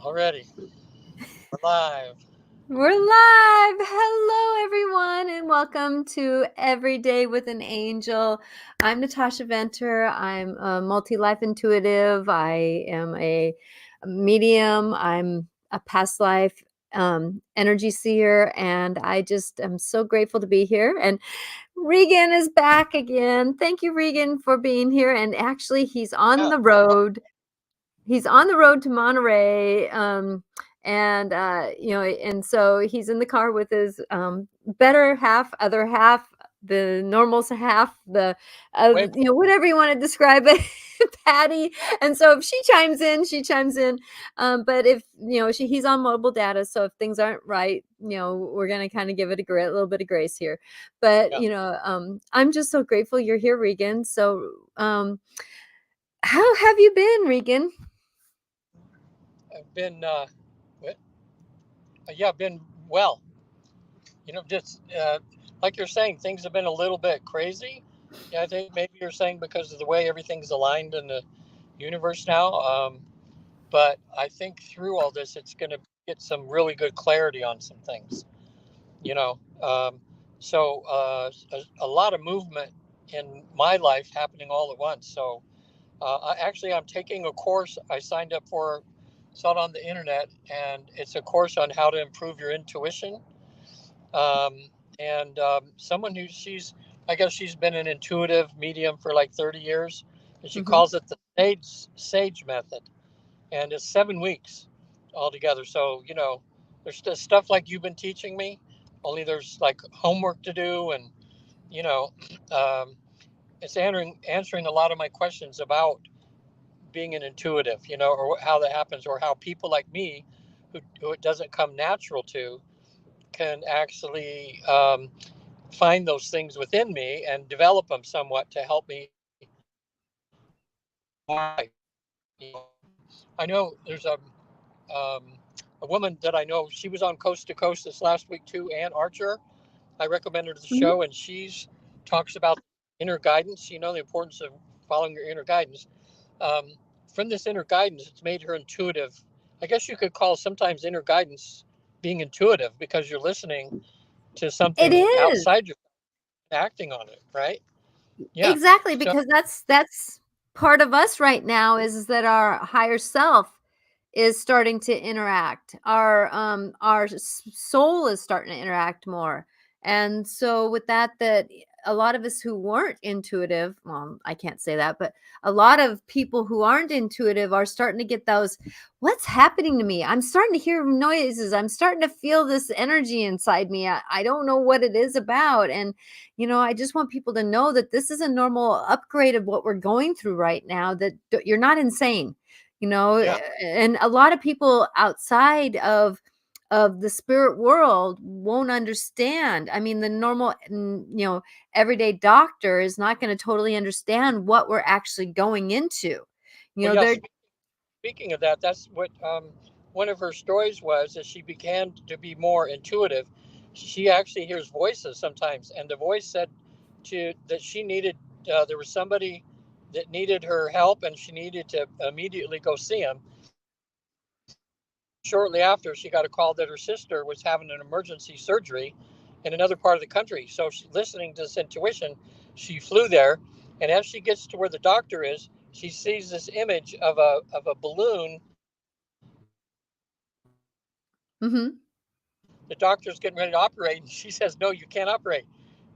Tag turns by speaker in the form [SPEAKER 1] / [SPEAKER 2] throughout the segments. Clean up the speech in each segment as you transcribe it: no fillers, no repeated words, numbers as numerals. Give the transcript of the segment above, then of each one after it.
[SPEAKER 1] Already. We're live.
[SPEAKER 2] We're live. Hello, everyone, and welcome to Every Day with an Angel. I'm Natasha Venter. I'm a multi-life intuitive. I am a medium. I'm a past life energy seer, and I just am so grateful to be here. And Regan is back again. Thank you, Regan, for being here. And actually, he's on
[SPEAKER 1] Yeah.
[SPEAKER 2] the road. He's on the road to Monterey. And and so he's in the car with his better half, other half, the normal half, the
[SPEAKER 1] Wait.
[SPEAKER 2] whatever you want to describe it, Patty. And so if she chimes in, she chimes in. But if he's on mobile data, so if things aren't right, we're gonna kind of give it a little bit of grace here. But
[SPEAKER 1] Yeah.
[SPEAKER 2] I'm just so grateful you're here, Regan. So how have you been, Regan?
[SPEAKER 1] I've been, what? Yeah, been well. Just like you're saying, things have been a little bit crazy. Yeah, I think maybe you're saying because of the way everything's aligned in the universe now. But I think through all this, it's going to get some really good clarity on some things. You know, um, a lot of movement in my life happening all at once. So I'm taking a course I signed up for, saw it on the internet, and it's a course on how to improve your intuition. Um, and someone I guess she's been an intuitive medium for like 30 years, and she
[SPEAKER 2] Mm-hmm.
[SPEAKER 1] calls it the sage method, and it's 7 weeks altogether. So there's just stuff like you've been teaching me, only there's like homework to do, and you know, um, it's answering a lot of my questions about being an intuitive, or how that happens, or how people like me, who it doesn't come natural to, can actually find those things within me and develop them somewhat to help me life. I know there's a woman that I know. She was on Coast to Coast this last week too, Ann Archer. I recommended her the
[SPEAKER 2] Mm-hmm.
[SPEAKER 1] show, and she's talks about inner guidance. The importance of following your inner guidance. Um, from this inner guidance, it's made her intuitive. I guess you could call sometimes inner guidance being intuitive because you're listening to
[SPEAKER 2] It
[SPEAKER 1] something
[SPEAKER 2] is.
[SPEAKER 1] outside you, acting on it, right? Yeah.
[SPEAKER 2] Exactly,
[SPEAKER 1] So
[SPEAKER 2] because that's part of us right now is that our higher self is starting to interact. Our soul is starting to interact more. And so with that a lot of us who weren't intuitive, well, I can't say that, but a lot of people who aren't intuitive are starting to get those, what's happening to me? I'm starting to hear noises. I'm starting to feel this energy inside me. I don't know what it is about. And I just want people to know that this is a normal upgrade of what we're going through right now, that you're not insane,
[SPEAKER 1] yeah,
[SPEAKER 2] and a lot of people outside of the spirit world won't understand. I mean, the normal, everyday doctor is not going to totally understand what we're actually going into.
[SPEAKER 1] well, yeah.
[SPEAKER 2] They're
[SPEAKER 1] Speaking of that, that's what one of her stories was. As she began to be more intuitive, she actually hears voices sometimes, and the voice said that she needed. There was somebody that needed her help, and she needed to immediately go see him. Shortly after, she got a call that her sister was having an emergency surgery in another part of the country. So, listening to this intuition, she flew there, and as she gets to where the doctor is, she sees this image of a balloon.
[SPEAKER 2] mm-hmm.
[SPEAKER 1] The doctor's getting ready to operate, and she says, "No, you can't operate."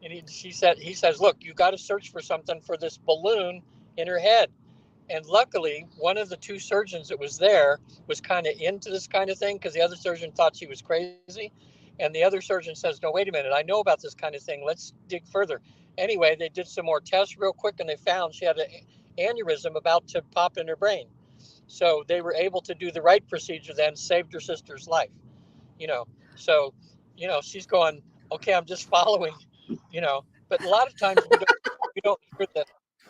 [SPEAKER 1] And he says, "Look, you got to search for something for this balloon in her head." And luckily, one of the two surgeons that was there was kind of into this kind of thing, because the other surgeon thought she was crazy. And the other surgeon says, "No, wait a minute. I know about this kind of thing. Let's dig further." Anyway, they did some more tests real quick, and they found she had an aneurysm about to pop in her brain. So they were able to do the right procedure, then saved her sister's life. You know, so she's going, "Okay, I'm just following." But a lot of times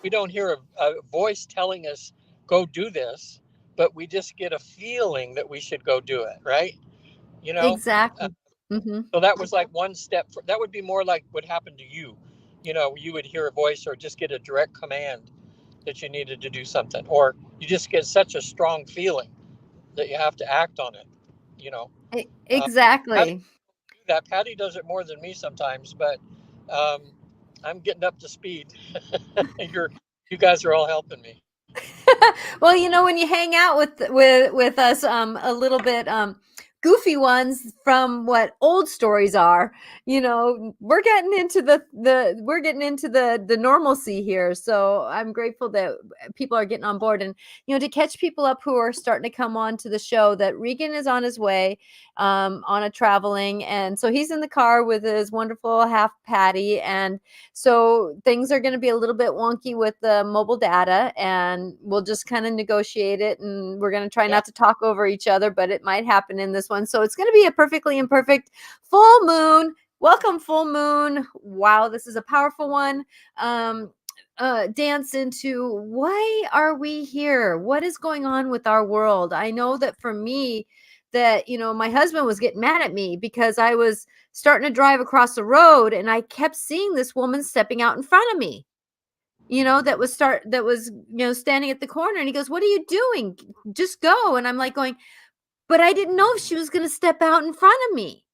[SPEAKER 1] we don't hear a voice telling us go do this, but we just get a feeling that we should go do it, right? you know uh,
[SPEAKER 2] Exactly. Mm-hmm.
[SPEAKER 1] so that was like one step that would be more like what happened to you. You would hear a voice or just get a direct command that you needed to do something, or you just get such a strong feeling. that you have to act on it. You know, Patty
[SPEAKER 2] Exactly.
[SPEAKER 1] do that. Patty does it more than me sometimes, but um, I'm getting up to speed. You're you guys are all helping me.
[SPEAKER 2] Well, when you hang out with us, a little bit goofy ones from what old stories are, we're getting into the normalcy here. So I'm grateful that people are getting on board, and to catch people up who are starting to come on to the show, that Regan is on his way on a traveling, and so he's in the car with his wonderful half Patty, and so things are going to be a little bit wonky with the mobile data, and we'll just kind of negotiate it. And we're going to try
[SPEAKER 1] Yeah.
[SPEAKER 2] not to talk over each other, but it might happen in this one. So it's going to be a perfectly imperfect full moon. Welcome, full moon. Wow, this is a powerful one. Dance into why are we here? What is going on with our world? I know that for me, that my husband was getting mad at me because I was starting to drive across the road and I kept seeing this woman stepping out in front of me, that was standing at the corner, and he goes, "What are you doing? Just go." And I'm like going, but I didn't know if she was going to step out in front of me.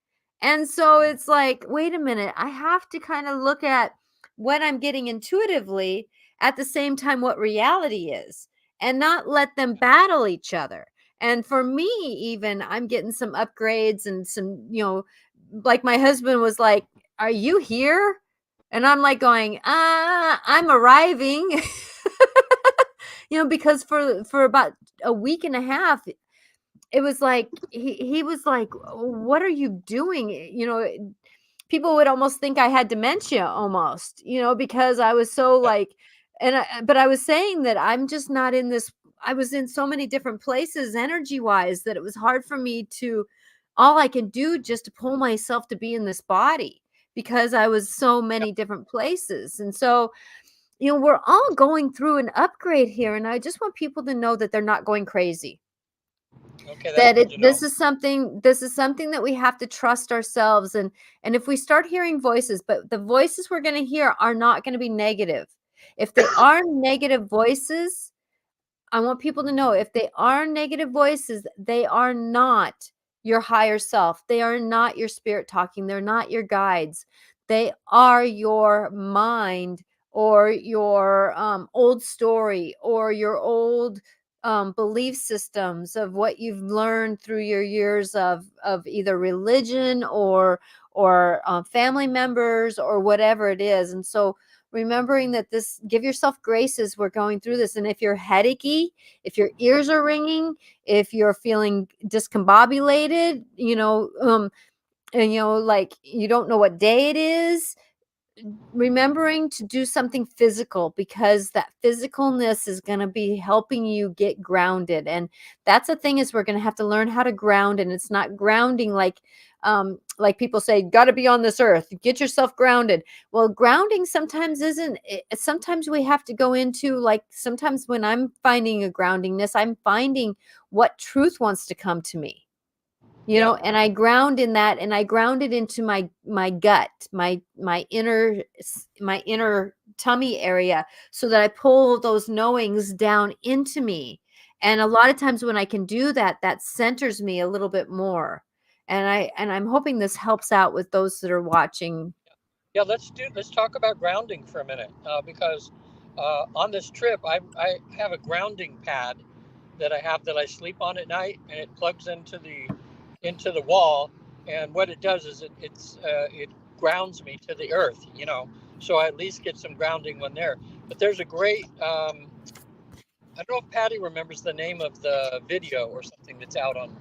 [SPEAKER 2] And so it's like, wait a minute, I have to kind of look at what I'm getting intuitively, at the same time what reality is, and not let them battle each other. And for me, even, I'm getting some upgrades and some, like my husband was like, "Are you here?" And I'm like going, I'm arriving. Because for about a week and a half, it was like he was like, "What are you doing?" People would almost think I had dementia almost, because I was so
[SPEAKER 1] Yeah.
[SPEAKER 2] like, but I was saying that I'm just not in this. I was in so many different places energy wise that it was hard for me to, all I can do just to pull myself to be in this body, because I was so
[SPEAKER 1] Yeah.
[SPEAKER 2] many different places. And so, we're all going through an upgrade here. And I just want people to know that they're not going crazy,
[SPEAKER 1] Okay, that's
[SPEAKER 2] that
[SPEAKER 1] good
[SPEAKER 2] it
[SPEAKER 1] to know.
[SPEAKER 2] this is something that we have to trust ourselves. And if we start hearing voices, but the voices we're going to hear are not going to be negative. If they are negative voices, I want people to know, if they are negative voices, they are not your higher self. They are not your spirit talking. They're not your guides. They are your mind, or your old story, or your old belief systems of what you've learned through your years of either religion, or family members, or whatever it is. And so, remembering that, this, give yourself grace as we're going through this. And if you're headachy, if your ears are ringing, if you're feeling discombobulated, and like you don't know what day it is, remembering to do something physical, because that physicalness is going to be helping you get grounded. And that's the thing, is we're going to have to learn how to ground. And it's not grounding like people say, got to be on this earth, get yourself grounded. Well, grounding sometimes isn't sometimes we have to go into, like, sometimes when I'm finding a groundingness, I'm finding what truth wants to come to me,
[SPEAKER 1] Yeah.
[SPEAKER 2] and I ground in that, and I ground it into my gut, my inner tummy area, so that I pull those knowings down into me. And a lot of times when I can do that, that centers me a little bit more. And I'm hoping this helps out with those that are watching.
[SPEAKER 1] Yeah, let's talk about grounding for a minute, because on this trip I have a grounding pad that I have that I sleep on at night, and it plugs into the wall, and what it does is it grounds me to the earth, so I at least get some grounding when there. But there's a great I don't know if Patty remembers the name of the video or something that's out on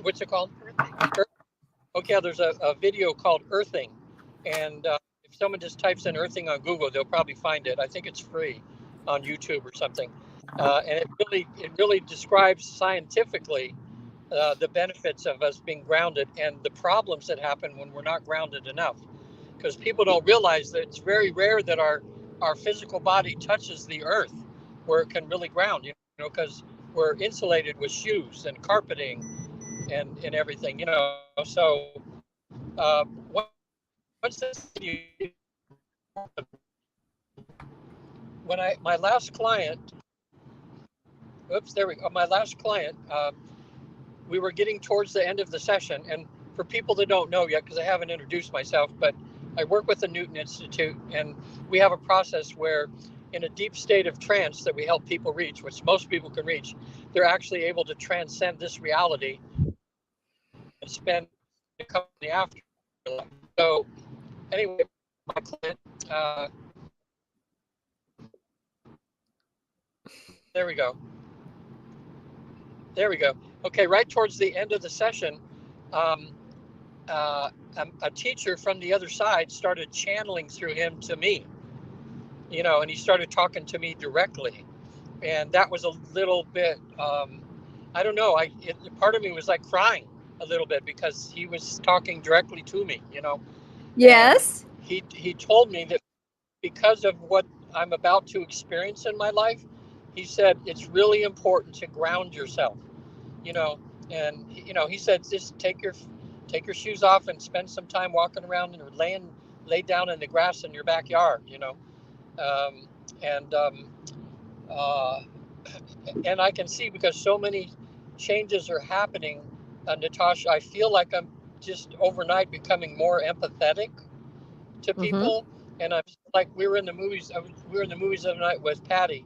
[SPEAKER 1] what's it called? Earth. Okay, there's a video called Earthing, and if someone just types in Earthing on Google, they'll probably find it. I think it's free on YouTube or something, and it really describes scientifically the benefits of us being grounded and the problems that happen when we're not grounded enough. Because people don't realize that it's very rare that our physical body touches the earth where it can really ground. Because we're insulated with shoes and carpeting and everything. So once this when I my last client oops, there we go. My last client, we were getting towards the end of the session. And for people that don't know yet, because I haven't introduced myself, but I work with the Newton Institute, and we have a process where in a deep state of trance that we help people reach, which most people can reach, they're actually able to transcend this reality and spend a couple of the afterlife. So anyway, my client, there we go. There we go. Okay, right towards the end of the session, um, a teacher from the other side started channeling through him to me, and he started talking to me directly. And that was a little bit, I don't know, part of me was like crying a little bit because he was talking directly to me. And
[SPEAKER 2] Yes.
[SPEAKER 1] he told me that because of what I'm about to experience in my life, he said it's really important to ground yourself, you know. And he said just take your shoes off and spend some time walking around and lay down in the grass in your backyard. Um, and uh, and I can see because so many changes are happening, Natasha. I feel like I'm just overnight becoming more empathetic to
[SPEAKER 2] Mm-hmm.
[SPEAKER 1] people, and I'm like we were in the movies. We were in the movies the other night with Patty,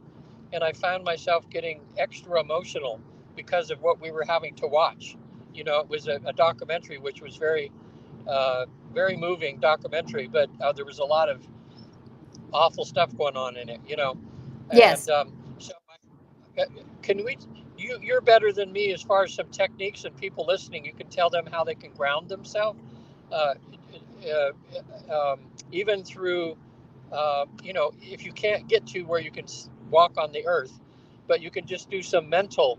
[SPEAKER 1] and I found myself getting extra emotional because of what we were having to watch. It was a documentary which was very moving documentary, but there was a lot of awful stuff going on in it. And
[SPEAKER 2] Yes.
[SPEAKER 1] so uh, can we? You're better than me as far as some techniques, and people listening, you can tell them how they can ground themselves, uh, even through, if you can't get to where you can walk on the earth, but you can just do some mental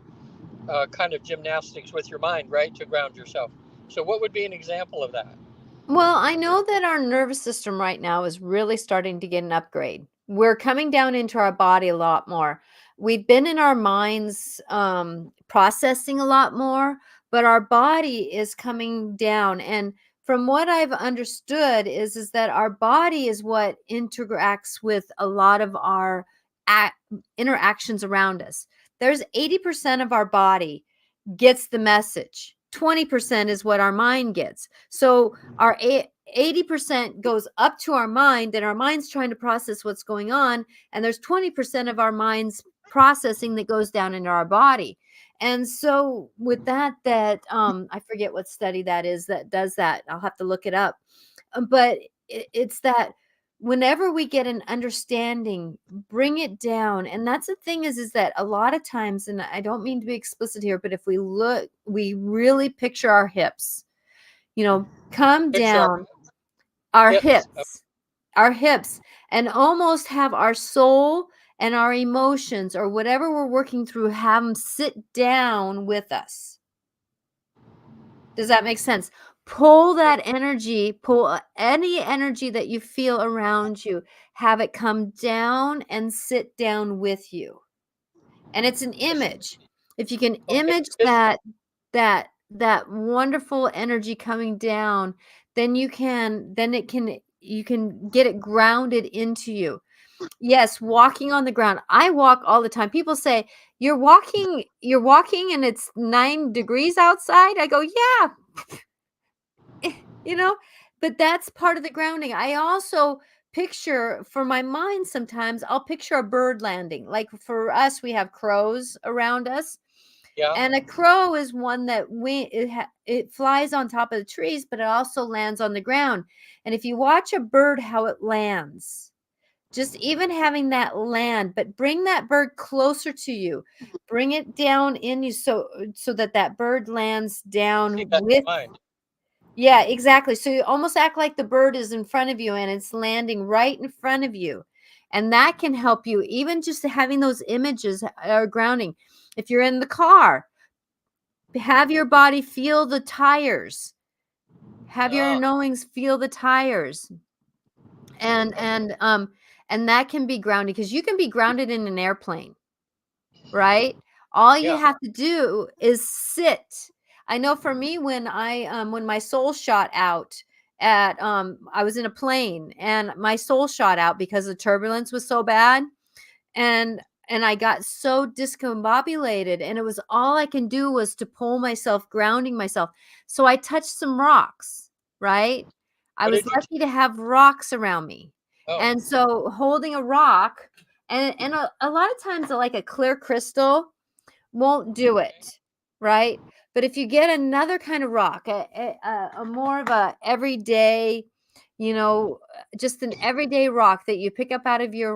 [SPEAKER 1] kind of gymnastics with your mind, right, to ground yourself. So, what would be an example of that?
[SPEAKER 2] Well, I know that our nervous system right now is really starting to get an upgrade. We're coming down into our body a lot more. We've been in our minds processing a lot more, but our body is coming down. And from what I've understood is that our body is what interacts with a lot of our a- interactions around us. There's 80% of our body gets the message. 20% is what our mind gets. So our 80% goes up to our mind, and our mind's trying to process what's going on. And there's 20% of our mind's processing that goes down into our body. And so with that I forget what study that is that does that. I'll have to look it up. But it's that whenever we get an understanding, bring it down. And that's the thing is that a lot of times, and I don't mean to be explicit here, but if we look, we really picture our hips, come
[SPEAKER 1] Picture our
[SPEAKER 2] down, our
[SPEAKER 1] hips.
[SPEAKER 2] hips, our hips, and almost have our soul and our emotions or whatever we're working through, have them sit down with us. Does that make sense? Pull that energy, pull any energy that you feel around you, have it come down and sit down with you. And it's an image. If you can
[SPEAKER 1] Okay.
[SPEAKER 2] image that wonderful energy coming down, then you can get it grounded into you. Yes, walking on the ground. I walk all the time. People say, you're walking and it's 9 degrees outside." I go, "Yeah." you know, but that's part of the grounding. I also picture for my mind sometimes I'll picture a bird landing. Like for us, we have crows around us.
[SPEAKER 1] Yeah.
[SPEAKER 2] And a crow is one that it flies on top of the trees, but it also lands on the ground. And if you watch a bird how it lands, just even having that land, but bring that bird closer to you. Bring it down in you so that bird lands
[SPEAKER 1] See
[SPEAKER 2] down
[SPEAKER 1] that in
[SPEAKER 2] with.
[SPEAKER 1] my mind.
[SPEAKER 2] Yeah, exactly. So you almost act like the bird is in front of you and it's landing right in front of you. And that can help you. Even just having those images are grounding. If you're in the car, have your body feel the tires. Have your
[SPEAKER 1] Ah,
[SPEAKER 2] knowings feel the tires. And
[SPEAKER 1] okay.
[SPEAKER 2] and um and that can be grounded because you can be grounded in an airplane, right? All you
[SPEAKER 1] Yeah.
[SPEAKER 2] have to do is sit. I know for me when my soul shot out I was in a plane and my soul shot out because the turbulence was so bad, and and I got so discombobulated, and it was all I can do was to pull myself, grounding myself. So I touched some rocks, right? I
[SPEAKER 1] What
[SPEAKER 2] was
[SPEAKER 1] did you?
[SPEAKER 2] lucky to have rocks around me.
[SPEAKER 1] Oh,
[SPEAKER 2] And so holding a rock, and a lot of times like a clear crystal won't do it, right? But if you get another kind of rock, a more of a everyday, just an everyday rock that you pick up out of your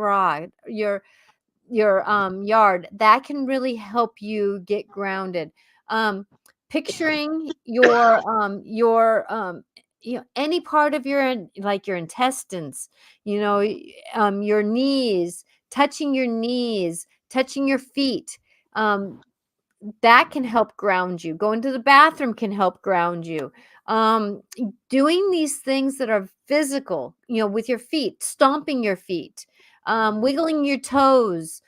[SPEAKER 2] yard, that can really help you get grounded. um Picturing any part of like your intestines, your knees, touching your knees, touching your feet, um that can help ground you. Going to the bathroom can help ground you. um Doing these things that are physical, with your feet, stomping your feet, wiggling your toes,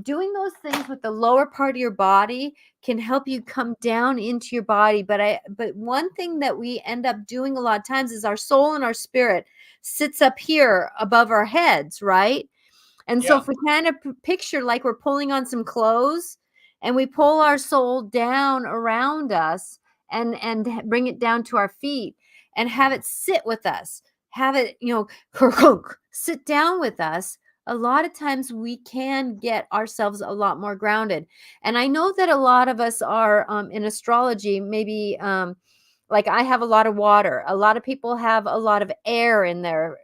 [SPEAKER 2] doing those things with the lower part of your body can help you come down into your body. But one thing that we end up doing a lot of times is our soul and our spirit sits up here above our heads, right? And so
[SPEAKER 1] yeah.
[SPEAKER 2] if we kind of picture like we're pulling on some clothes, and we pull our soul down around us, and bring it down to our feet, and have it sit with us, have it, sit down with us, a lot of times we can get ourselves a lot more grounded. And I know that a lot of us are, in astrology, maybe, like I have a lot of water. A lot of people have a lot of air in their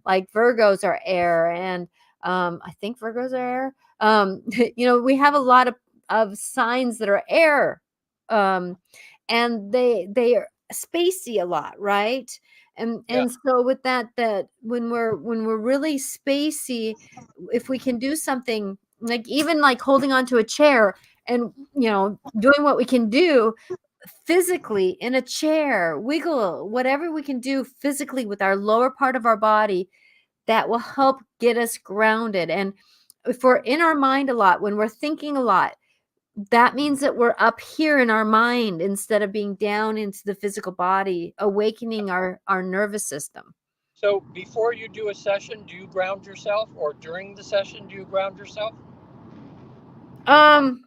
[SPEAKER 2] like Virgos are air, and I think Virgos are air. We have a lot of signs that are air, um, and they are spacey a lot, right?
[SPEAKER 1] Yeah.
[SPEAKER 2] And so with that when we're really spacey, if we can do something like even like holding onto a chair, and doing what we can do physically in a chair, wiggle, whatever we can do physically with our lower part of our body, that will help get us grounded. And if we're in our mind a lot, when we're thinking a lot, that means that we're up here in our mind instead of being down into the physical body, awakening our nervous system.
[SPEAKER 1] So before you do a session, do you ground yourself, or during the session, do you ground yourself?
[SPEAKER 2] um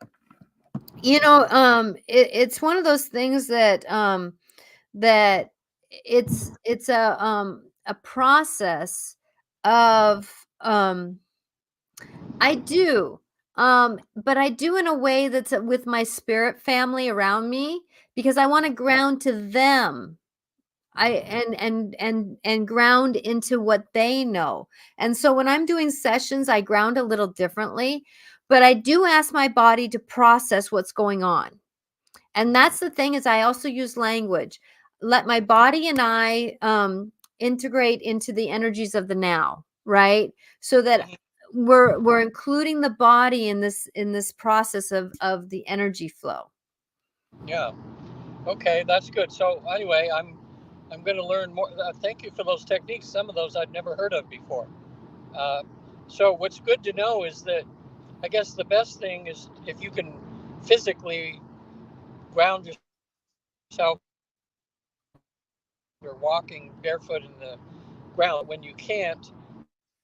[SPEAKER 2] it's one of those things that it's a process of, I do, but I do in a way that's, with my spirit family around me, because I want to ground to them. I and ground into what they know. And so when I'm doing sessions, I ground a little differently, but I do ask my body to process what's going on. And that's the thing, is I also use language. Let my body and I integrate into the energies of the now, right? So that
[SPEAKER 1] Mhm.
[SPEAKER 2] we're including the body in this process of the energy flow.
[SPEAKER 1] Yeah. Okay, that's good. So anyway, I'm going to learn more. Thank you for those techniques. Some of those I've never heard of before. Uh, so what's good to know is that I guess the best thing is if you can physically ground yourself. You're walking barefoot in the ground. When you can't,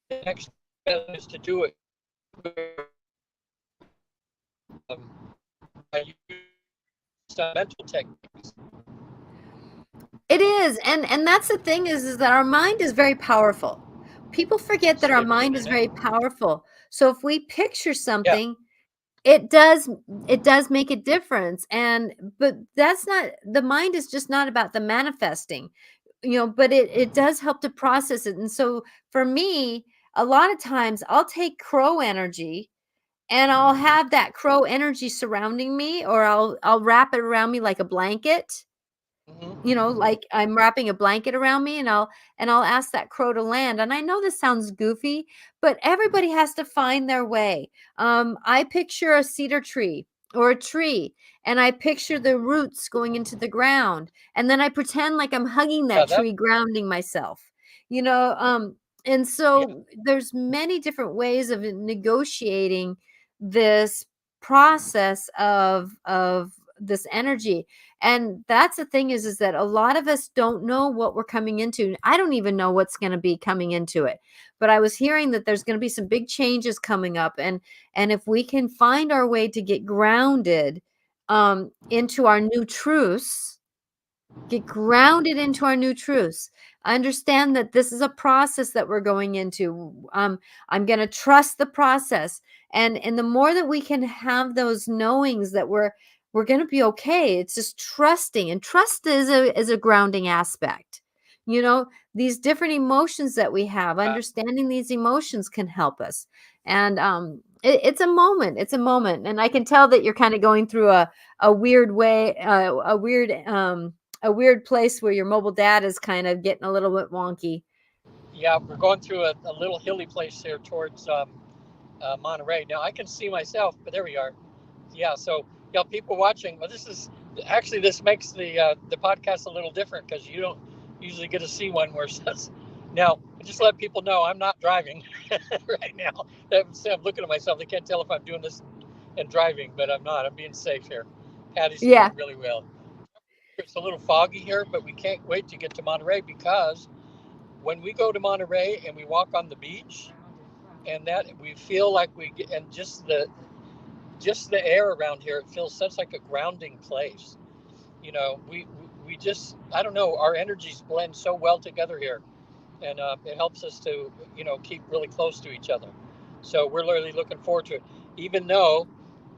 [SPEAKER 1] the next step is to do it um, by using some mental techniques.
[SPEAKER 2] It is, and that's the thing, is that our mind is very powerful. People forget that our
[SPEAKER 1] Sleep
[SPEAKER 2] mind
[SPEAKER 1] in
[SPEAKER 2] is
[SPEAKER 1] and
[SPEAKER 2] very
[SPEAKER 1] out.
[SPEAKER 2] powerful. So if we picture
[SPEAKER 1] Yeah.
[SPEAKER 2] something, it does make a difference. And but that's not, the mind is just not about the manifesting, but it does help to process it. And so for me, a lot of times I'll take crow energy, and I'll have that crow energy surrounding me, or I'll wrap it around me like a blanket,
[SPEAKER 1] Hmm.
[SPEAKER 2] like I'm wrapping a blanket around me, and I'll ask that crow to land. And I know this sounds goofy, but everybody has to find their way. I picture a cedar tree or a tree, and I picture the roots going into the ground, and then I pretend like I'm hugging
[SPEAKER 1] Yeah.
[SPEAKER 2] that
[SPEAKER 1] That.
[SPEAKER 2] tree, grounding myself. You know, and
[SPEAKER 1] Yeah.
[SPEAKER 2] so there's many different ways of negotiating this process of this energy. And that's the thing is that a lot of us don't know what we're coming into. I don't even know what's going to be coming into it, but I was hearing that there's going to be some big changes coming up, and if we can find our way to get grounded into our new truths, get grounded into our new truths, understand that this is a process that we're going into. I'm going to trust the process, and the more that we can have those knowings that we're going to be okay, it's just trusting. And trust is a grounding aspect. You know, these different emotions that we have, understanding these emotions can help us. And it's a moment. It's a moment. And I can tell that you're kind of going through a weird way, a weird place where your mobile data is kind of getting a little bit wonky.
[SPEAKER 1] Yeah, we're going through a little hilly place here towards Monterey. Now I can see myself, but there we are. Yeah, so yeah, people watching. Well, this makes the podcast a little different because you don't usually get to see one where it says. Now, just let people know I'm not driving right now. I'm looking at myself. They can't tell if I'm doing this and driving, but I'm not. I'm being safe here. Patty's doing
[SPEAKER 2] Yeah.
[SPEAKER 1] really well. It's a little foggy here, but we can't wait to get to Monterey because when we go to Monterey and we walk on the beach, and that we feel like we get, and just the air around here, it feels such like a grounding place. You know, we just, I don't know, our energies blend so well together here, and it helps us to keep really close to each other. So we're really looking forward to it, even though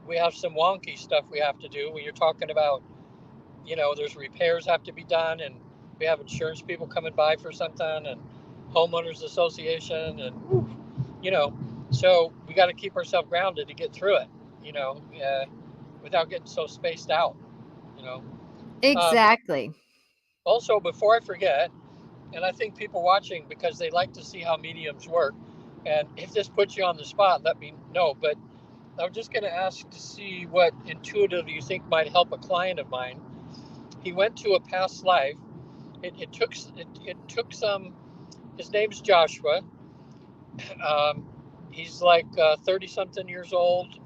[SPEAKER 1] we have some wonky stuff we have to do when you're talking about there's repairs have to be done, and we have insurance people coming by for something, and homeowners association, and so we got to keep ourselves grounded to get through it, you know, uh, without getting so spaced out, you know. Um,
[SPEAKER 2] Exactly.
[SPEAKER 1] Also, before I forget, and I think people watching because they like to see how mediums work, and if this puts you on the spot, let me know. But I'm just going to ask to see what intuitive you think might help a client of mine. He went to a past life. It took some. His name's Joshua. Um, he's like 30 something years old,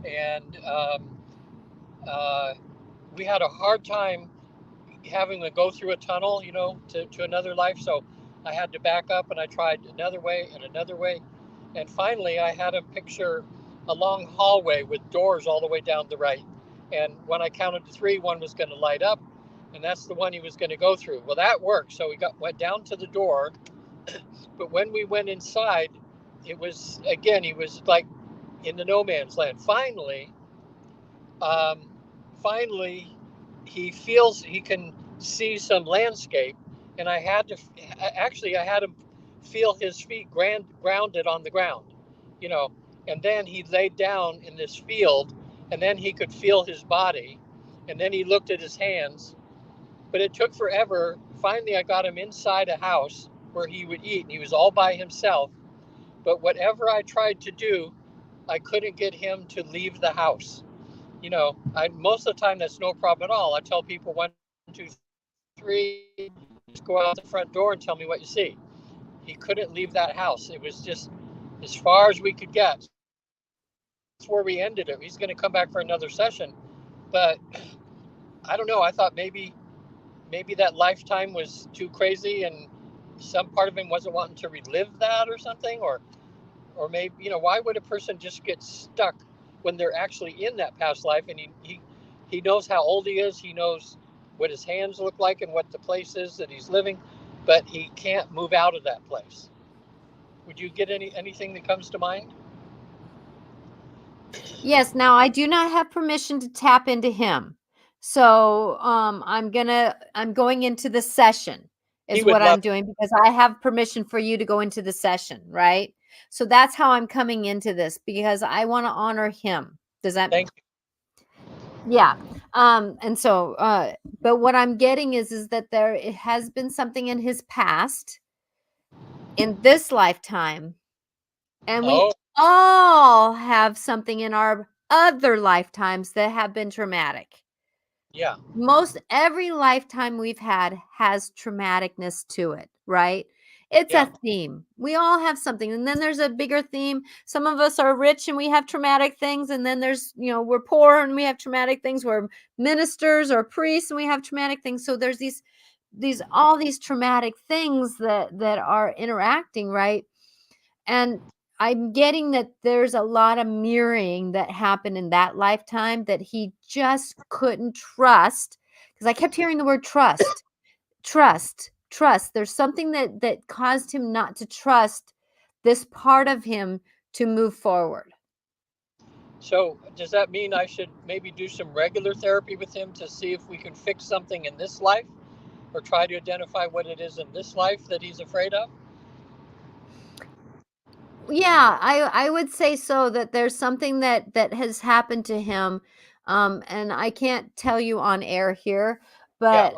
[SPEAKER 1] and uh, we had a hard time having to go through a tunnel, to another life. So I had to back up, and I tried another way and another way, and finally I had him picture a long hallway with doors all the way down the right. And when I counted to three, one was going to light up, and that's the one he was going to go through. Well, that worked. So we went down to the door, but when we went inside, it was again he was like in the no man's land. Um, finally, he feels he can see some landscape, and I had him feel his feet grounded on the ground, you know, and then he laid down in this field, and then he could feel his body, and then he looked at his hands, but it took forever. Finally, I got him inside a house where he would eat, and he was all by himself. But whatever I tried to do, I couldn't get him to leave the house. I most of the time that's no problem at all. I tell people 1, 2, 3, just go out the front door and tell me what you see. He couldn't leave that house. It was just as far as we could get. So that's where we ended it. He's going to come back for another session, but I don't know. I thought maybe that lifetime was too crazy, and some part of him wasn't wanting to relive that or something, or maybe why would a person just get stuck when they're actually in that past life, and he knows how old he is, he knows what his hands look like and what the place is that he's living, but he can't move out of that place. Would you get anything that comes to mind?
[SPEAKER 2] Yes, now I do not have permission to tap into him. So, I'm going into the session
[SPEAKER 1] He
[SPEAKER 2] is
[SPEAKER 1] would
[SPEAKER 2] what
[SPEAKER 1] love
[SPEAKER 2] I'm doing, because I have permission for you to go into the session, right? So that's how I'm coming into this, because I want to honor him. Does that?
[SPEAKER 1] thank you.
[SPEAKER 2] Yeah. And so, but what I'm getting is that it has been something in his past, in this lifetime, and we
[SPEAKER 1] Oh,
[SPEAKER 2] all have something in our other lifetimes that have been traumatic.
[SPEAKER 1] yeah.
[SPEAKER 2] Most every lifetime we've had has traumaticness to it, right? It's
[SPEAKER 1] Yeah.
[SPEAKER 2] a theme. We all have something, and then there's a bigger theme. Some of us are rich and we have traumatic things, and then there's, we're poor and we have traumatic things. We're ministers or priests and we have traumatic things. So there's these all these traumatic things that are interacting, right? And I'm getting that there's a lot of mirroring that happened in that lifetime that he just couldn't trust, because I kept hearing the word trust. Trust. There's something that caused him not to trust this part of him to move forward.
[SPEAKER 1] So does that mean I should maybe do some regular therapy with him to see if we can fix something in this life, or try to identify what it is in this life that he's afraid of?
[SPEAKER 2] Yeah, I would say so, that there's something that has happened to him, and I can't tell you on air here,
[SPEAKER 1] Yeah.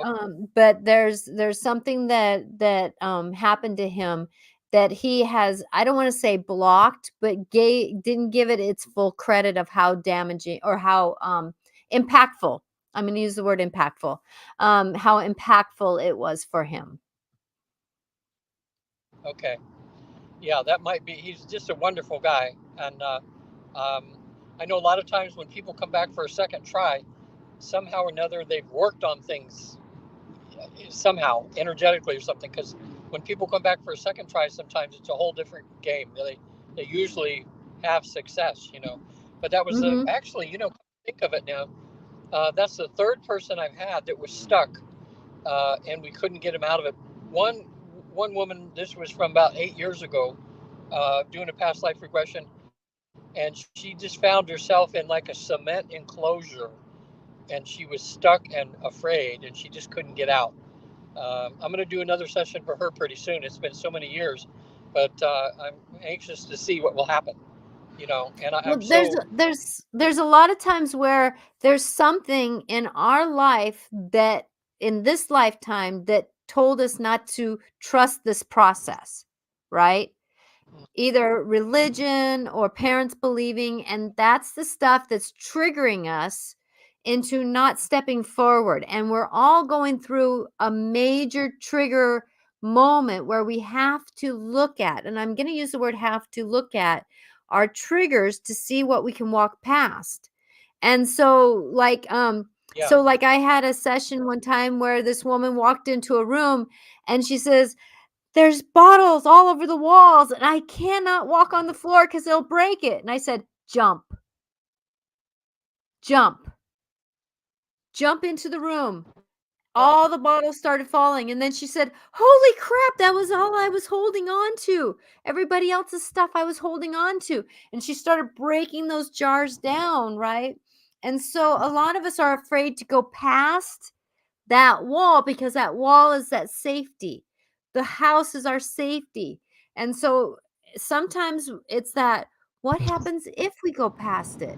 [SPEAKER 2] but there's something that happened to him that he has, I don't want to say blocked, but didn't give it its full credit of how damaging or how impactful. I'm going to use the word impactful. How impactful it was for him.
[SPEAKER 1] Okay. Yeah, that might be. He's just a wonderful guy, and um, I know a lot of times when people come back for a second try, somehow or another they've worked on things somehow energetically or something. Because when people come back for a second try, sometimes it's a whole different game. They usually have success, But that was
[SPEAKER 2] Mhm.
[SPEAKER 1] actually, think of it now. That's the third person I've had that was stuck, and we couldn't get him out of it. One one woman, this was from about 8 years ago, doing a past life regression, and she just found herself in like a cement enclosure, and she was stuck and afraid, and she just couldn't get out. I'm going to do another session for her pretty soon. It's been so many years, but I'm anxious to see what will happen. And I'm
[SPEAKER 2] Well, there's
[SPEAKER 1] so.
[SPEAKER 2] there's a lot of times where there's something in our life that in this lifetime that told us not to trust this process, right? Either religion or parents believing, and that's the stuff that's triggering us into not stepping forward. And we're all going through a major trigger moment where we have to look at, and I'm going to use the word have to look at our triggers to see what we can walk past. And
[SPEAKER 1] Yeah.
[SPEAKER 2] so like I had a session one time where this woman walked into a room and she says, "There's bottles all over the walls, and I cannot walk on the floor because 'cause they'll break it." And I said, "Jump, jump, jump into the room."
[SPEAKER 1] Huh.
[SPEAKER 2] All the bottles started falling, and then she said, "Holy crap, that was all I was holding on to. Everybody else's stuff I was holding on to." And she started breaking those jars down, right? And so a lot of us are afraid to go past that wall because that wall is that safety. The house is our safety. And so sometimes it's that, what happens if we go past it?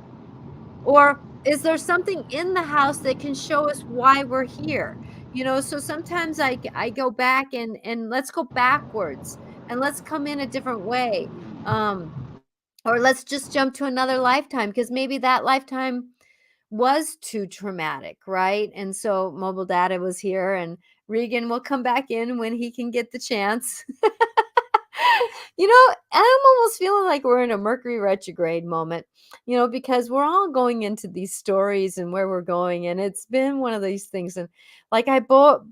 [SPEAKER 2] Or is there something in the house that can show us why we're here? So sometimes I go back and let's go backwards and let's come in a different way. Um or let's just jump to another lifetime because maybe that lifetime was too traumatic, right? And so mobile data was here, and Regan will come back in when he can get the chance. I'm almost feeling like we're in a Mercury retrograde moment, because we're all going into these stories and where we're going. And it's been one of these things. And like I broke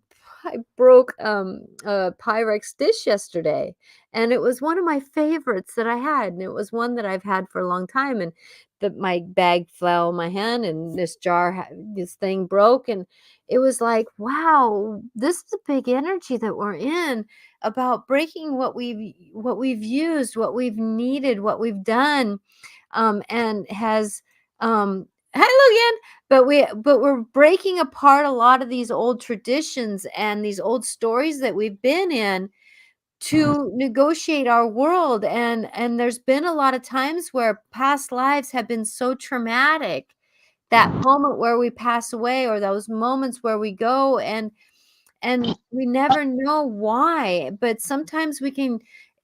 [SPEAKER 2] a Pyrex dish yesterday, and it was one of my favorites that I had. And it was one that I've had for a long time. And my bag fell in my hand, and this thing broke. And it was like, wow, this is a big energy that we're in, about breaking what we've used, what we've needed, what we've done, and has hello again. But we're breaking apart a lot of these old traditions and these old stories that we've been in to negotiate our world. And there's been a lot of times where past lives have been so traumatic, that moment where we pass away, or those moments where we go, and we never know why. But sometimes we can,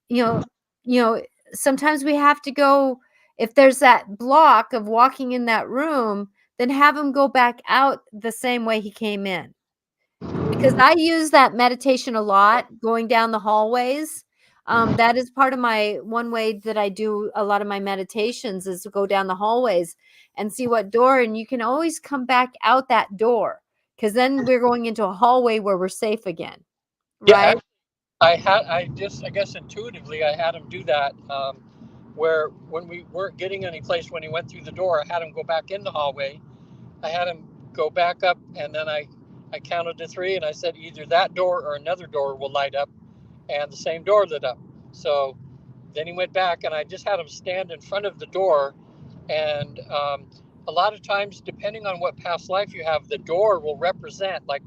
[SPEAKER 2] you know you know sometimes we have to go. If there's that block of walking in that room, then have him go back out the same way he came in, because I use that meditation a lot, going down the hallways, That is part of my one way that I do a lot of my meditations is to go down the hallways and see what door, and you can always come back out that door because then we're going into a hallway where we're safe again,
[SPEAKER 1] Yeah,
[SPEAKER 2] right?
[SPEAKER 1] I guess intuitively I had him do that. Where when we weren't getting any place when he went through the door, I had him go back in the hallway. I had him go back up, and then I counted to three, and I said either that door or another door will light up, and the same door lit up. So then he went back, and I just had him stand in front of the door, and a lot of times, depending on what past life you have, the door will represent, like,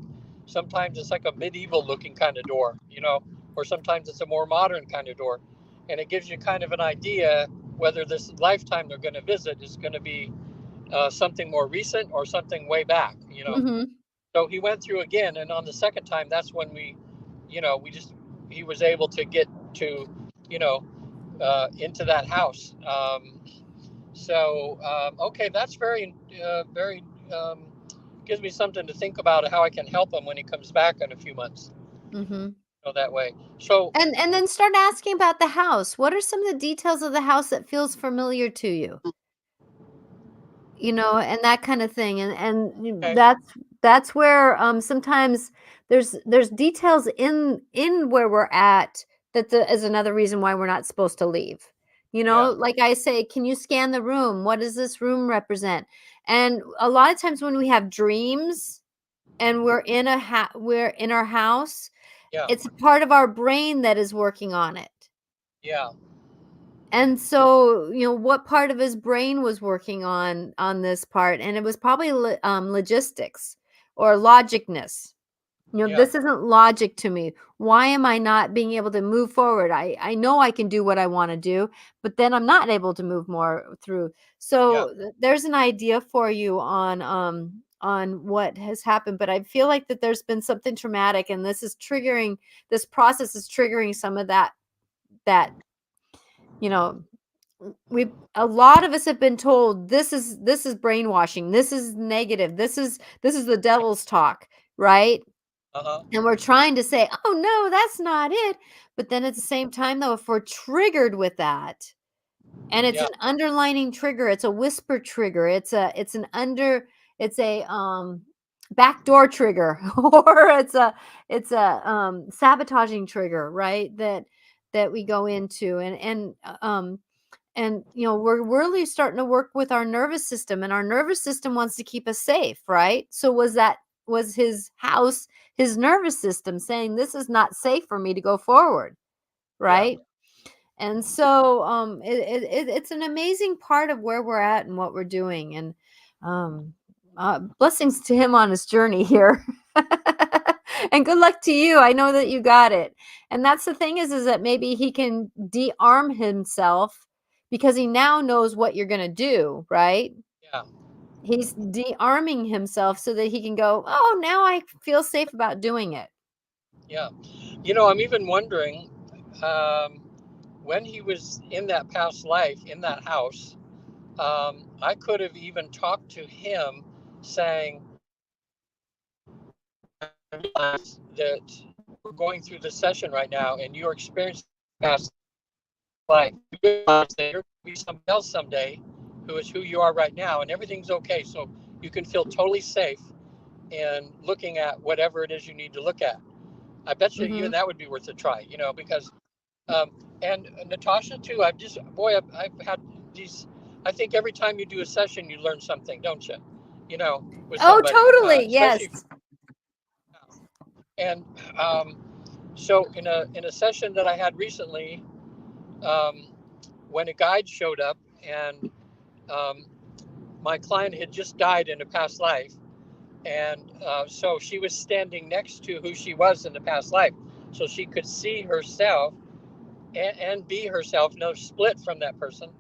[SPEAKER 1] sometimes it's like a medieval looking kind of door, or sometimes it's a more modern kind of door, and it gives you kind of an idea whether this lifetime they're going to visit is going to be something more recent or something way back.
[SPEAKER 2] Mm-hmm.
[SPEAKER 1] So he went through again, and on the second time, that's when he was able to get to, you know, into that house. Okay, that's very gives me something to think about how I can help him when he comes back in a few months.
[SPEAKER 2] Mm-hmm.
[SPEAKER 1] That way. So
[SPEAKER 2] And then start asking about the house. What are some of the details of the house that feels familiar to you? And that kind of thing, and
[SPEAKER 1] okay,
[SPEAKER 2] that's where, sometimes there's details in where we're at that is another reason why we're not supposed to leave.
[SPEAKER 1] yeah,
[SPEAKER 2] Like I say, "Can you scan the room? What does this room represent?" And a lot of times when we have dreams and we're in our house,
[SPEAKER 1] yeah,
[SPEAKER 2] it's a part of our brain that is working on it.
[SPEAKER 1] yeah,
[SPEAKER 2] And so, what part of his brain was working on this part? And it was probably logistics or logicness.
[SPEAKER 1] yeah,
[SPEAKER 2] This isn't logic to me. Why am I not being able to move forward? I know I can do what I want to do, but then I'm not able to move more through.
[SPEAKER 1] yeah,
[SPEAKER 2] So there's an idea for you on what has happened, but I feel like that there's been something traumatic, and this process is triggering some of that you know we a lot of us have been told this is brainwashing, this is negative, this is the devil's talk, right?
[SPEAKER 1] uh-huh,
[SPEAKER 2] And we're trying to say, oh no, that's not it. But then at the same time, though, if we're triggered with that, and it's
[SPEAKER 1] yeah,
[SPEAKER 2] an underlining trigger, it's a whisper trigger, it's a backdoor trigger, or it's a sabotaging trigger, right? That we go into, and we're really starting to work with our nervous system, and our nervous system wants to keep us safe, right? So was his house, his nervous system saying this is not safe for me to go forward,
[SPEAKER 1] yeah,
[SPEAKER 2] right? And so it's an amazing part of where we're at and what we're doing, and um blessings to him on his journey here. And good luck to you. I know that you got it. And that's the thing is that maybe he can de-arm himself because he now knows what you're going to do, right?
[SPEAKER 1] yeah,
[SPEAKER 2] He's de-arming himself so that he can go, oh, now I feel safe about doing it.
[SPEAKER 1] yeah. I'm even wondering, um, when he was in that past life in that house, I could have even talked to him saying, realize that we're going through this session right now and you're experiencing past life. You realize that you're going to be somebody else someday who is who you are right now, and everything's okay. So you can feel totally safe in looking at whatever it is you need to look at. I bet you even
[SPEAKER 2] Mhm.
[SPEAKER 1] that would be worth a try, because, um, and Natasha too, I've had these, I think every time you do a session, you learn something, don't you? With
[SPEAKER 2] Oh,
[SPEAKER 1] somebody,
[SPEAKER 2] totally.
[SPEAKER 1] especially,
[SPEAKER 2] Yes.
[SPEAKER 1] and so in a session that I had recently, um, when a guide showed up, and um, my client had just died in a past life, and so she was standing next to who she was in the past life, so she could see herself and be herself, no split from that person.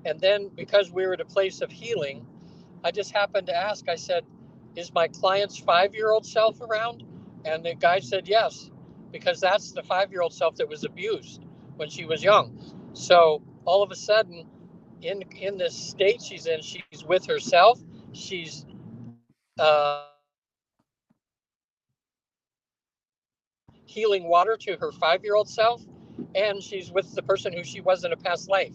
[SPEAKER 1] And then because we were at a place of healing, I just happened to ask. I said, "Is my client's 5-year-old self around?" And the guy said yes, because that's the 5-year-old self that was abused when she was young. So all of a sudden, in this state she's in, she's with herself. She's healing water to her 5-year-old self, and she's with the person who she was in a past life.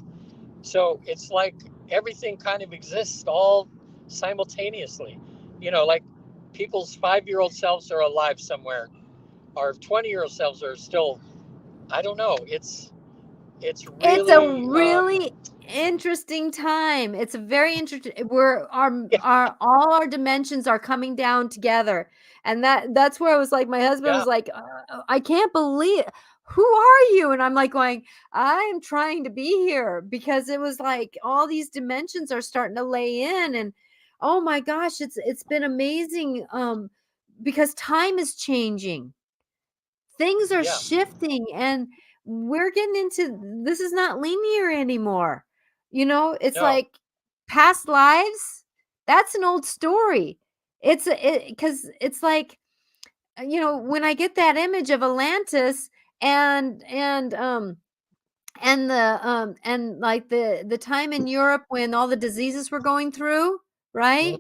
[SPEAKER 1] So it's like everything kind of exists all simultaneously. Like people's 5-year-old selves are alive somewhere. Our 20-year-old selves are still, I don't know. It's
[SPEAKER 2] It's a
[SPEAKER 1] really,
[SPEAKER 2] really interesting time. It's a very interesting we're
[SPEAKER 1] yeah,
[SPEAKER 2] our all our dimensions are coming down together. And that's where I was like, my husband
[SPEAKER 1] yeah,
[SPEAKER 2] was like, I can't believe who are you? And I'm like going, I'm trying to be here because it was like all these dimensions are starting to lay in. And oh my gosh, it's been amazing. Because time is changing, things are
[SPEAKER 1] yeah,
[SPEAKER 2] shifting, and we're getting into this is not linear anymore. It's
[SPEAKER 1] no,
[SPEAKER 2] like past lives, that's an old story. Because it's like, when I get that image of Atlantis and like the time in Europe when all the diseases were going through,
[SPEAKER 1] mhm,
[SPEAKER 2] right?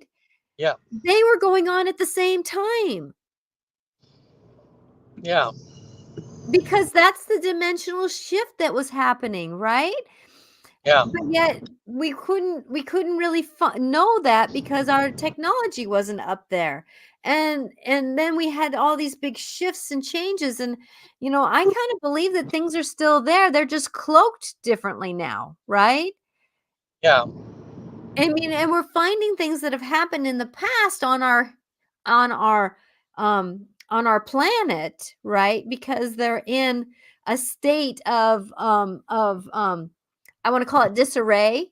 [SPEAKER 1] yeah,
[SPEAKER 2] They were going on at the same time.
[SPEAKER 1] yeah,
[SPEAKER 2] Because that's the dimensional shift that was happening, right?
[SPEAKER 1] yeah,
[SPEAKER 2] But yet we couldn't really know that because our technology wasn't up there. And then we had all these big shifts and changes, and I kind of believe that things are still there. They're just cloaked differently now, right?
[SPEAKER 1] yeah,
[SPEAKER 2] I mean, and we're finding things that have happened in the past on our on our planet, right? Because they're in a state of I want to call it disarray,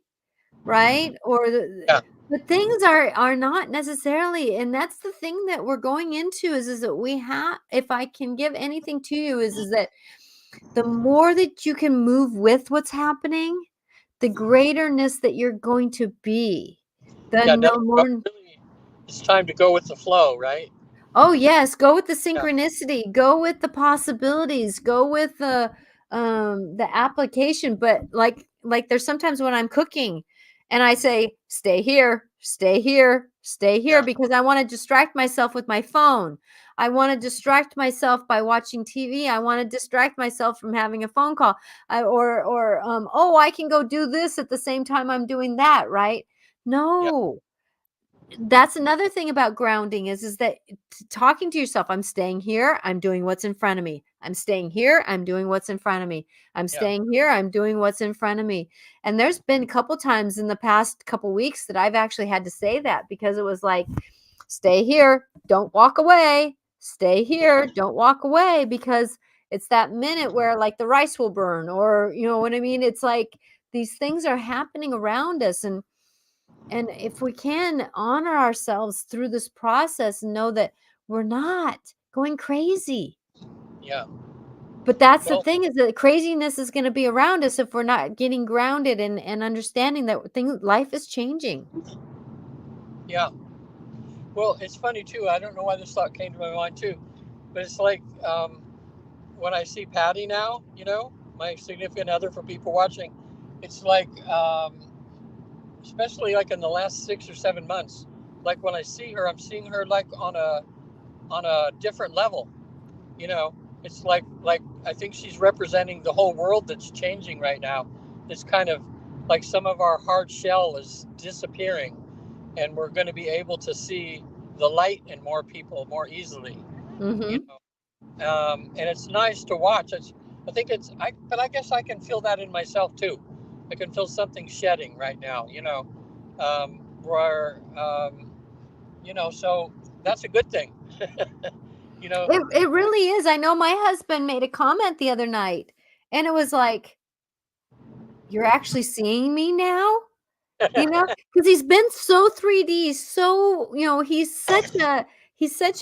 [SPEAKER 2] right? Or
[SPEAKER 1] yeah,
[SPEAKER 2] but things are not necessarily, and that's the thing that we're going into is that we have, if I can give anything to you, is that the more that you can move with what's happening, the greaterness that you're going to be. The
[SPEAKER 1] yeah. In
[SPEAKER 2] no
[SPEAKER 1] other words,
[SPEAKER 2] more.
[SPEAKER 1] really, it's time to go with the flow, right?
[SPEAKER 2] Oh, yes, go with the
[SPEAKER 1] Yeah,
[SPEAKER 2] synchronicity, go with the possibilities, go with the application, but like there's sometimes when I'm cooking and I say, "Stay here, stay here, stay here,"
[SPEAKER 1] yeah,
[SPEAKER 2] because I wanna distract myself with my phone. I wanna distract myself by watching TV. I wanna distract myself from having a phone call. "Oh, I can go do this at the same time I'm doing that," right?
[SPEAKER 1] yeah,
[SPEAKER 2] No. That's another thing about grounding is that talking to yourself, I'm staying here, I'm doing what's in front of me. I'm staying here, I'm doing what's in front of me. I'm
[SPEAKER 1] yeah,
[SPEAKER 2] staying here, I'm doing what's in front of me. And there's been a couple times in the past couple weeks that I've actually had to say that because it was like, stay here, don't walk away. Stay here, don't walk away, because it's that minute where like the rice will burn, or you know what I mean? It's like these things are happening around us, and if we can honor ourselves through this process and know that we're not going crazy.
[SPEAKER 1] yeah.
[SPEAKER 2] But that's the
[SPEAKER 1] Well,
[SPEAKER 2] thing, is that craziness is going to be around us if we're not getting grounded and understanding that life is changing.
[SPEAKER 1] yeah. Well, it's funny too. I don't know why this thought came to my mind too, but it's like when I see Patty now, my significant other for people watching, it's like, especially like in the last 6 or 7 months, like when I see her, I'm seeing her like on a different level. You know, it's like I think she's representing the whole world that's changing right now. It's kind of like some of our hard shell is disappearing, and we're going to be able to see the light in more people more easily. You
[SPEAKER 2] Mhm.
[SPEAKER 1] and it's nice to watch. I think but I guess I can feel that in myself too. I can feel something shedding right now. Where so that's a good thing. you know,
[SPEAKER 2] It really is. I know my husband made a comment the other night, and it was like, "You're actually seeing me now?" Because he's been so 3D, so he's such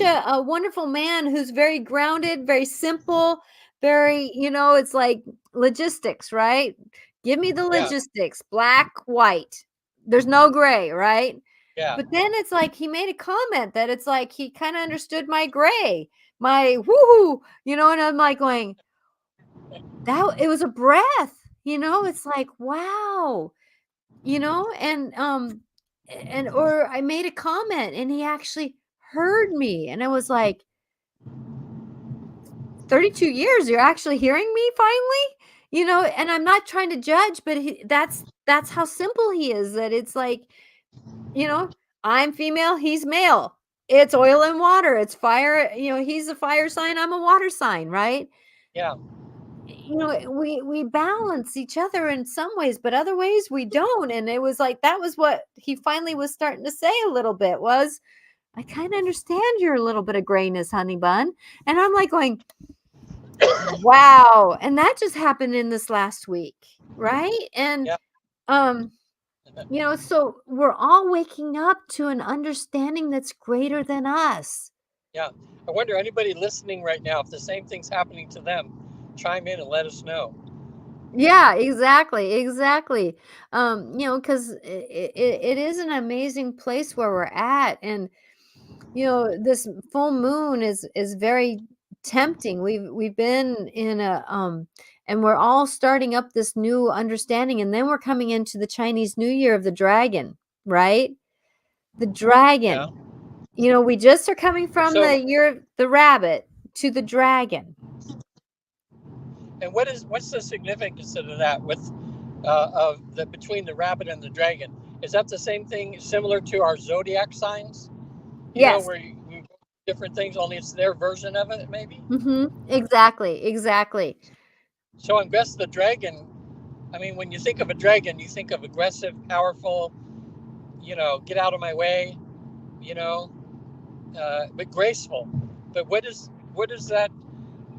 [SPEAKER 2] a wonderful man who's very grounded, very simple, very, it's like logistics, right? Give me the
[SPEAKER 1] yeah,
[SPEAKER 2] logistics, black, white. There's no gray, right?
[SPEAKER 1] yeah,
[SPEAKER 2] But then it's like he made a comment that it's like he kinda understood my gray, my woo and I'm like going, "That it was a breath," It's like, "Wow." And I made a comment and he actually heard me, and I was like, 32 years, you're actually hearing me finally? and I'm not trying to judge, but that's how simple he is, that it's like, you know, I'm female, he's male. It's oil and water. It's fire. He's a fire sign. I'm a water sign, right?
[SPEAKER 1] Yeah.
[SPEAKER 2] We balance each other in some ways, but other ways we don't. And it was like, that was what he finally was starting to say a little bit was, I kind of understand your little bit of grayness, honey bun. And I'm like going, wow. And that just happened in this last week, right? And
[SPEAKER 1] Yeah.
[SPEAKER 2] um so we're all waking up to an understanding that's greater than us.
[SPEAKER 1] Yeah. I wonder, anybody listening right now, if the same thing's happening to them, chime in and let us know.
[SPEAKER 2] Yeah, exactly. Because it is an amazing place where we're at, and this full moon is very tempting. We've been in and we're all starting up this new understanding, and then we're coming into the Chinese New Year of the dragon, right? The
[SPEAKER 1] Yeah.
[SPEAKER 2] dragon. We just are coming from
[SPEAKER 1] So,
[SPEAKER 2] the year of the rabbit to the dragon.
[SPEAKER 1] and what's the significance of that with of the between the rabbit and the dragon? Is that the same thing, similar to our zodiac signs?
[SPEAKER 2] Yes.
[SPEAKER 1] Where you different things, only it's their version of it, maybe.
[SPEAKER 2] Exactly.
[SPEAKER 1] So I guess the dragon. I mean, when you think of a dragon, you think of aggressive, powerful. Get out of my way. You know, but graceful. But what is that?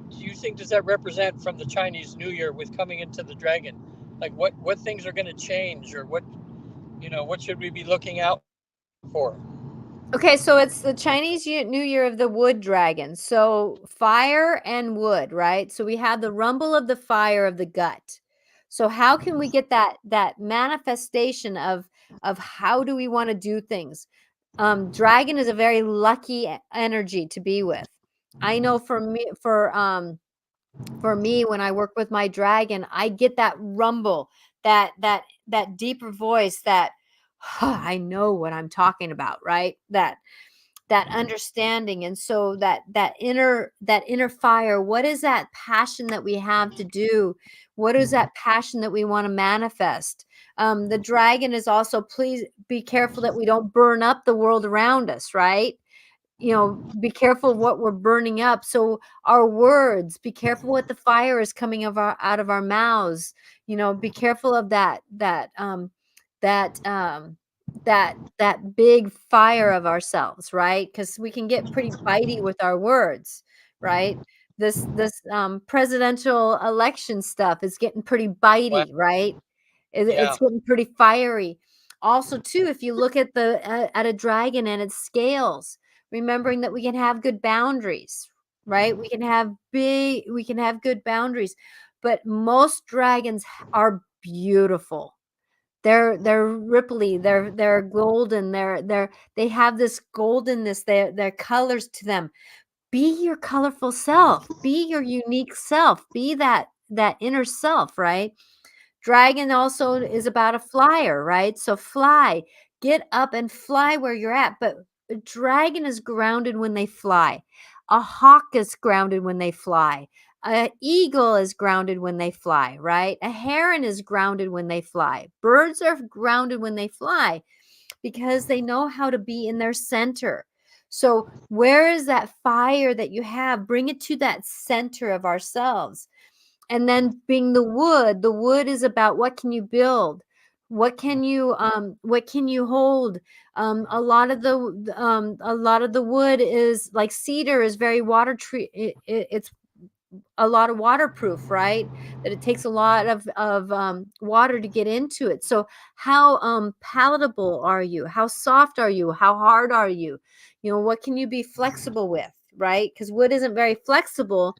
[SPEAKER 1] Do you think does that represent from the Chinese New Year with coming into the dragon? Like what things are going to change, or what should we be looking out for?
[SPEAKER 2] Okay, so it's the Chinese New Year of the wood dragon. So fire and wood, right? So we have the rumble of the fire of the gut. So how can we get that manifestation of how do we want to do things? Dragon is a very lucky energy to be with. I know for me when I work with my dragon, I get that rumble, that deeper voice, that I know what I'm talking about, right? That understanding. And so that inner fire, what is that passion that we have to do? What is that passion that we want to manifest? The dragon is also, please be careful that we don't burn up the world around us, right? Be careful of what we're burning up. So our words, be careful what the fire is coming out of our mouths. Be careful of that that big fire of ourselves, right? Because we can get pretty bitey with our words, right? This presidential election stuff is getting pretty
[SPEAKER 1] Wow.
[SPEAKER 2] bitey, right? It's
[SPEAKER 1] Yeah.
[SPEAKER 2] getting pretty fiery. Also, too, if you look at a dragon and its scales, remembering that we can have good boundaries, right? We can have good boundaries, but most dragons are beautiful. They're ripply, they're golden, they have this goldenness, their colors to them. Be your colorful self, be your unique self, be that inner self, right? Dragon also is about a flyer, right? So fly, get up and fly where you're at. But a dragon is grounded when they fly. A hawk is grounded when they fly. An eagle is grounded when they fly, right? A heron is grounded when they fly. Birds are grounded when they fly because they know how to be in their center. So, where is that fire that you have? Bring it to that center of ourselves. And then being the wood is about what can you build, what can you hold. A lot of the wood is like cedar is very water tree it's a lot of waterproof, right? That it takes a lot of water to get into it. So how palatable are you? How soft are you? How hard are you? What can you be flexible with, right? Because wood isn't very flexible,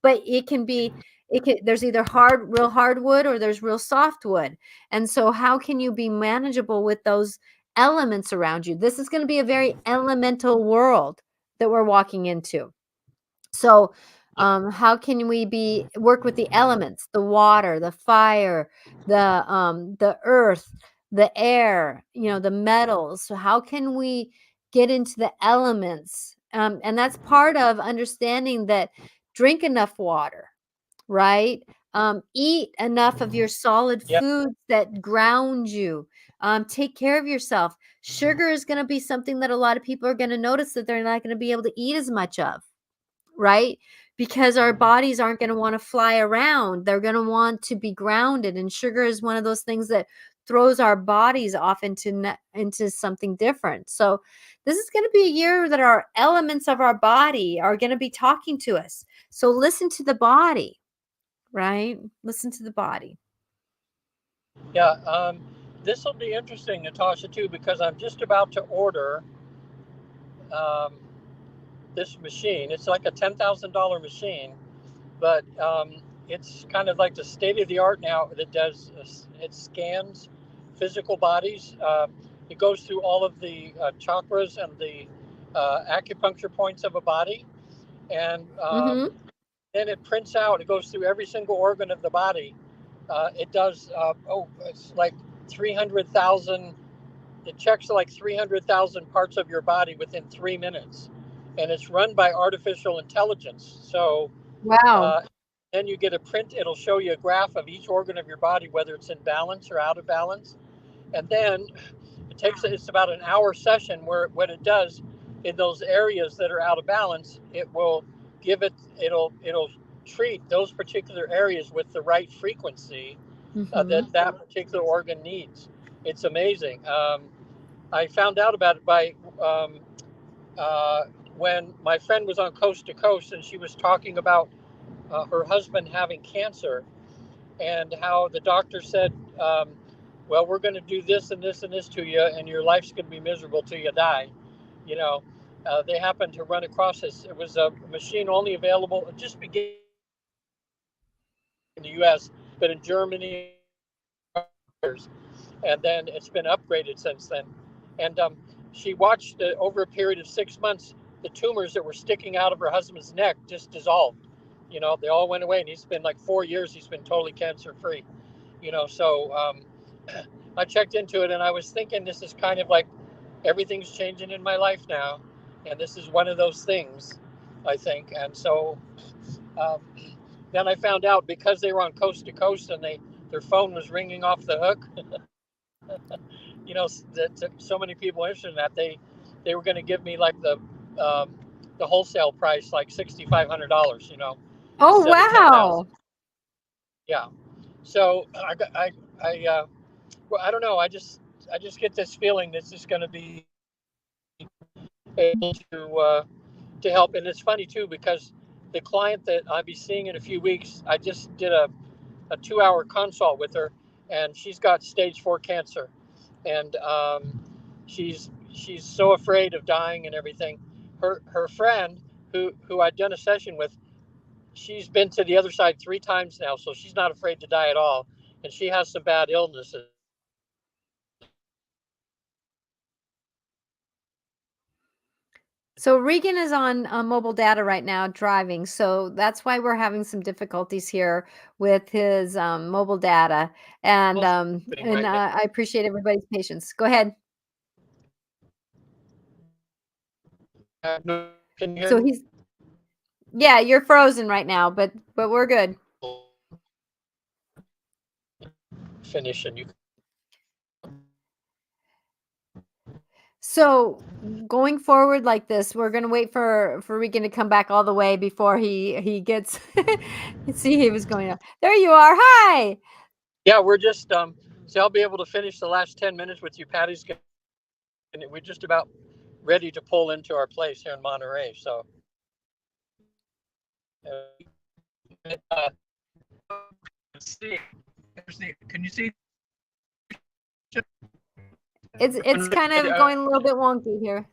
[SPEAKER 2] but there's either real hard wood, or there's real soft wood. And so how can you be manageable with those elements around you? This is going to be a very elemental world that we're walking into. So how can we work with the elements, the water, the fire, the earth, the air, the metals? So how can we get into the elements? And that's part of understanding that drink enough water, right? Eat enough of your solid
[SPEAKER 1] Yeah.
[SPEAKER 2] foods that ground you. Take care of yourself. Sugar is going to be something that a lot of people are going to notice that they're not going to be able to eat as much of, right? Because our bodies aren't going to want to fly around. They're going to want to be grounded. And sugar is one of those things that throws our bodies off into something different. So this is going to be a year that our elements of our body are going to be talking to us. So listen to the body, right? Listen to the body.
[SPEAKER 1] Yeah. This will be interesting, Natasha, too, because I'm just about to order um, this machine. It's like a $10,000 machine, but it's kind of like the state of the art now. That does it scans physical bodies. It goes through all of the chakras and the acupuncture points of a body, and
[SPEAKER 2] Mm-hmm.
[SPEAKER 1] then it prints out. It goes through every single organ of the body. It does. It's like 300,000. It checks like 300,000 parts of your body within 3 minutes, and it's run by artificial intelligence. So
[SPEAKER 2] Wow.
[SPEAKER 1] uh, then you get a print. It'll show you a graph of each organ of your body, whether it's in balance or out of balance. And then it's about an hour session where what it does in those areas that are out of balance, it will it'll treat those particular areas with the right frequency
[SPEAKER 2] Mm-hmm.
[SPEAKER 1] that particular organ needs. It's amazing. I found out about it by um, uh, when my friend was on Coast to Coast and she was talking about her husband having cancer and how the doctor said, well, we're going to do this and this and this to you, and your life's going to be miserable till you die. You know, they happened to run across this. It was a machine only available, it just began in the US, but in Germany and others. And then it's been upgraded since then. And she watched over a period of 6 months, the tumors that were sticking out of her husband's neck just dissolved. They all went away, and he's been like 4 years. He's been totally cancer free. So I checked into it, and I was thinking this is kind of like everything's changing in my life now, and this is one of those things, I think. And so um, then I found out because they were on Coast to Coast and their phone was ringing off the hook. That so many people interested in that they were going to give me like the wholesale price, like $6,500.
[SPEAKER 2] Oh,
[SPEAKER 1] Instead of 10,000.
[SPEAKER 2] wow.
[SPEAKER 1] Yeah. So well, I don't know. I just get this feeling that it's going to be able to help. And it's funny too because the client that I'll be seeing in a few weeks, I just did a 2 hour consult with her, and she's got stage 4 cancer, and she's so afraid of dying and everything. Her friend who I'd done a session with, she's been to the other side 3 times now, so she's not afraid to die at all, and she has some bad illnesses.
[SPEAKER 2] So Regan is on mobile data right now driving. So that's why we're having some difficulties here with his mobile data. And
[SPEAKER 1] Right now.
[SPEAKER 2] I appreciate everybody's patience. Go ahead.
[SPEAKER 1] Can you hear
[SPEAKER 2] So
[SPEAKER 1] me?
[SPEAKER 2] yeah, you're frozen right now, but we're good.
[SPEAKER 1] Finish and you.
[SPEAKER 2] So going forward like this, we're gonna wait for Regan to come back all the way before he gets. See, he was going up. There you are. Hi.
[SPEAKER 1] Yeah, we're just so I'll be able to finish the last 10 minutes with you. Patty's and we're just about ready to pull into our place here in Monterey. So, uh, see, can you see?
[SPEAKER 2] It's kind of going a little bit wonky here.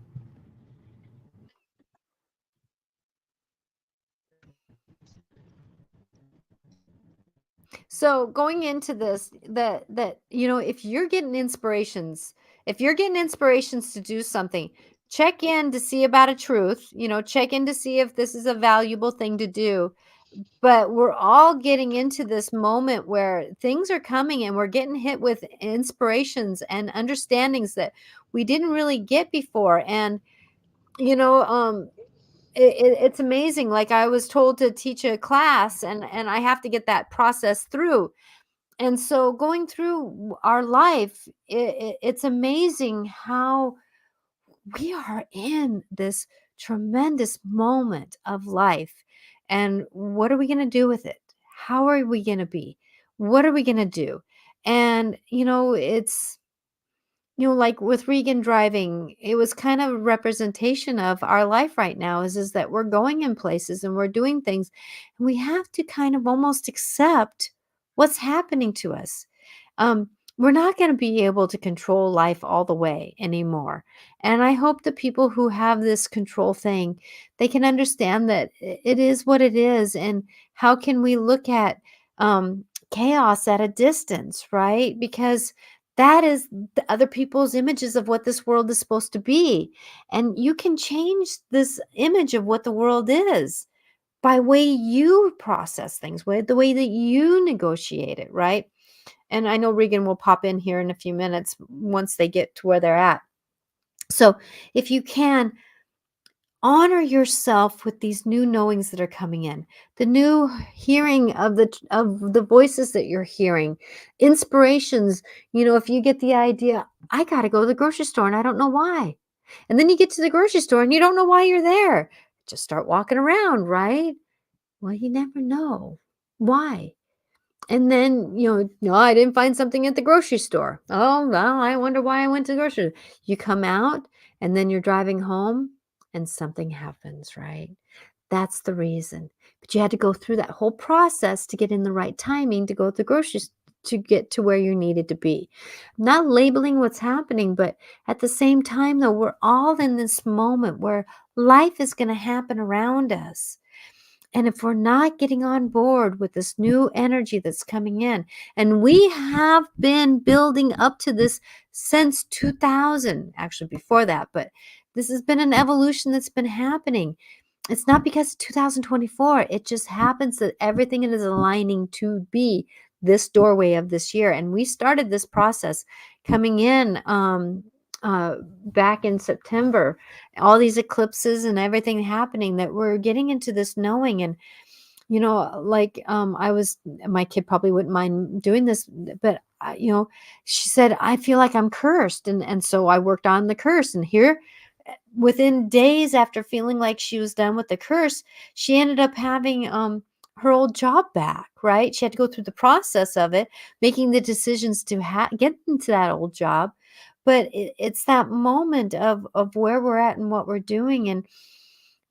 [SPEAKER 2] So going into this, that if you're getting inspirations, to do something, check in to see about a truth, check in to see if this is a valuable thing to do. But we're all getting into this moment where things are coming and we're getting hit with inspirations and understandings that we didn't really get before. And, you know, it's amazing. Like, I was told to teach a class, and I have to get that process through. And so going through our life, it's amazing how we are in this tremendous moment of life. And what are we going to do with it? How are we going to be? What are we going to do? And, it's, like with Regan driving, it was kind of a representation of our life right now is that we're going in places and we're doing things, and we have to kind of almost accept what's happening to us. We're not going to be able to control life all the way anymore. And I hope the people who have this control thing, they can understand that it is what it is. And how can we look at chaos at a distance, right? Because that is the other people's images of what this world is supposed to be. And you can change this image of what the world is by way you process things, with the way that you negotiate it, right? And I know Regan will pop in here in a few minutes once they get to where they're at. So if you can, honor yourself with these new knowings that are coming in, the new hearing of the voices that you're hearing, inspirations. If you get the idea, I got to go to the grocery store and I don't know why. And then you get to the grocery store and you don't know why you're there. Just start walking around, right? Well, you never know why. And then, no, I didn't find something at the grocery store. Oh, well, I wonder why I went to the grocery store. You come out and then you're driving home and something happens, right? That's the reason. But you had to go through that whole process to get in the right timing to go to the groceries to get to where you needed to be. Not labeling what's happening, but at the same time, though, we're all in this moment where life is going to happen around us. And if we're not getting on board with this new energy that's coming in, and we have been building up to this since 2000, actually before that, but this has been an evolution that's been happening. It's not because 2024. It just happens that everything is aligning to be this doorway of this year. And we started this process coming in back in September, all these eclipses and everything happening, that we're getting into this knowing. And my kid probably wouldn't mind doing this, but she said, I feel like I'm cursed. And so I worked on the curse, and here, within days after feeling like she was done with the curse, she ended up having her old job back, right? She had to go through the process of it, making the decisions to get into that old job. But it's that moment of where we're at and what we're doing. And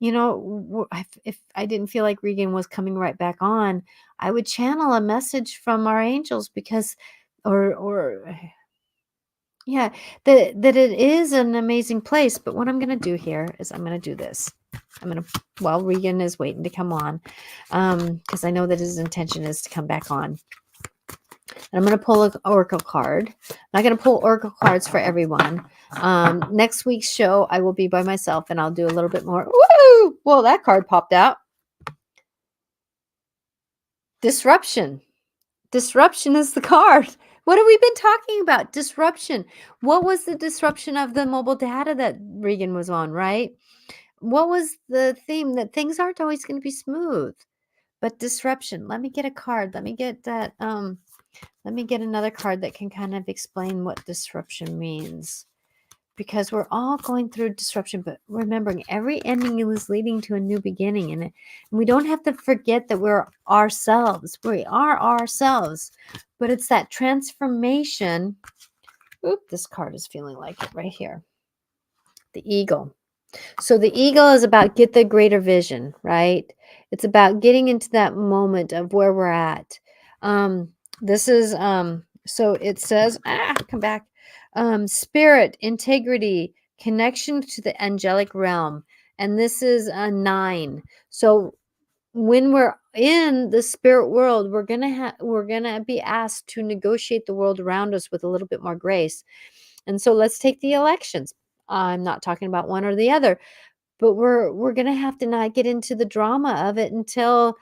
[SPEAKER 2] if I didn't feel like Regan was coming right back on, I would channel a message from our angels, because or yeah, that it is an amazing place. But what I'm going to do here is I'm going to do this. While Regan is waiting to come on, because I know that his intention is to come back on. And I'm going to pull an oracle card. I'm not going to pull oracle cards for everyone. Next week's show, I will be by myself, and I'll do a little bit more. Woo! Well, that card popped out. Disruption. Disruption is the card. What have we been talking about? Disruption. What was the disruption of the mobile data that Regan was on, right? What was the theme? That things aren't always going to be smooth, but disruption. Let me get a card. Let me get that. Let me get another card that can kind of explain what disruption means, because we're all going through disruption, but remembering every ending is leading to a new beginning. And we don't have to forget that we're ourselves. We are ourselves, but it's that transformation. Oop, this card is feeling like it right here. The eagle. So the eagle is about get the greater vision, right? It's about getting into that moment of where we're at. This is so it says, come back. Spirit, integrity, connection to the angelic realm. And this is a 9. So when we're in the spirit world, we're gonna be asked to negotiate the world around us with a little bit more grace. And so let's take the elections. I'm not talking about one or the other, but we're gonna have to not get into the drama of it until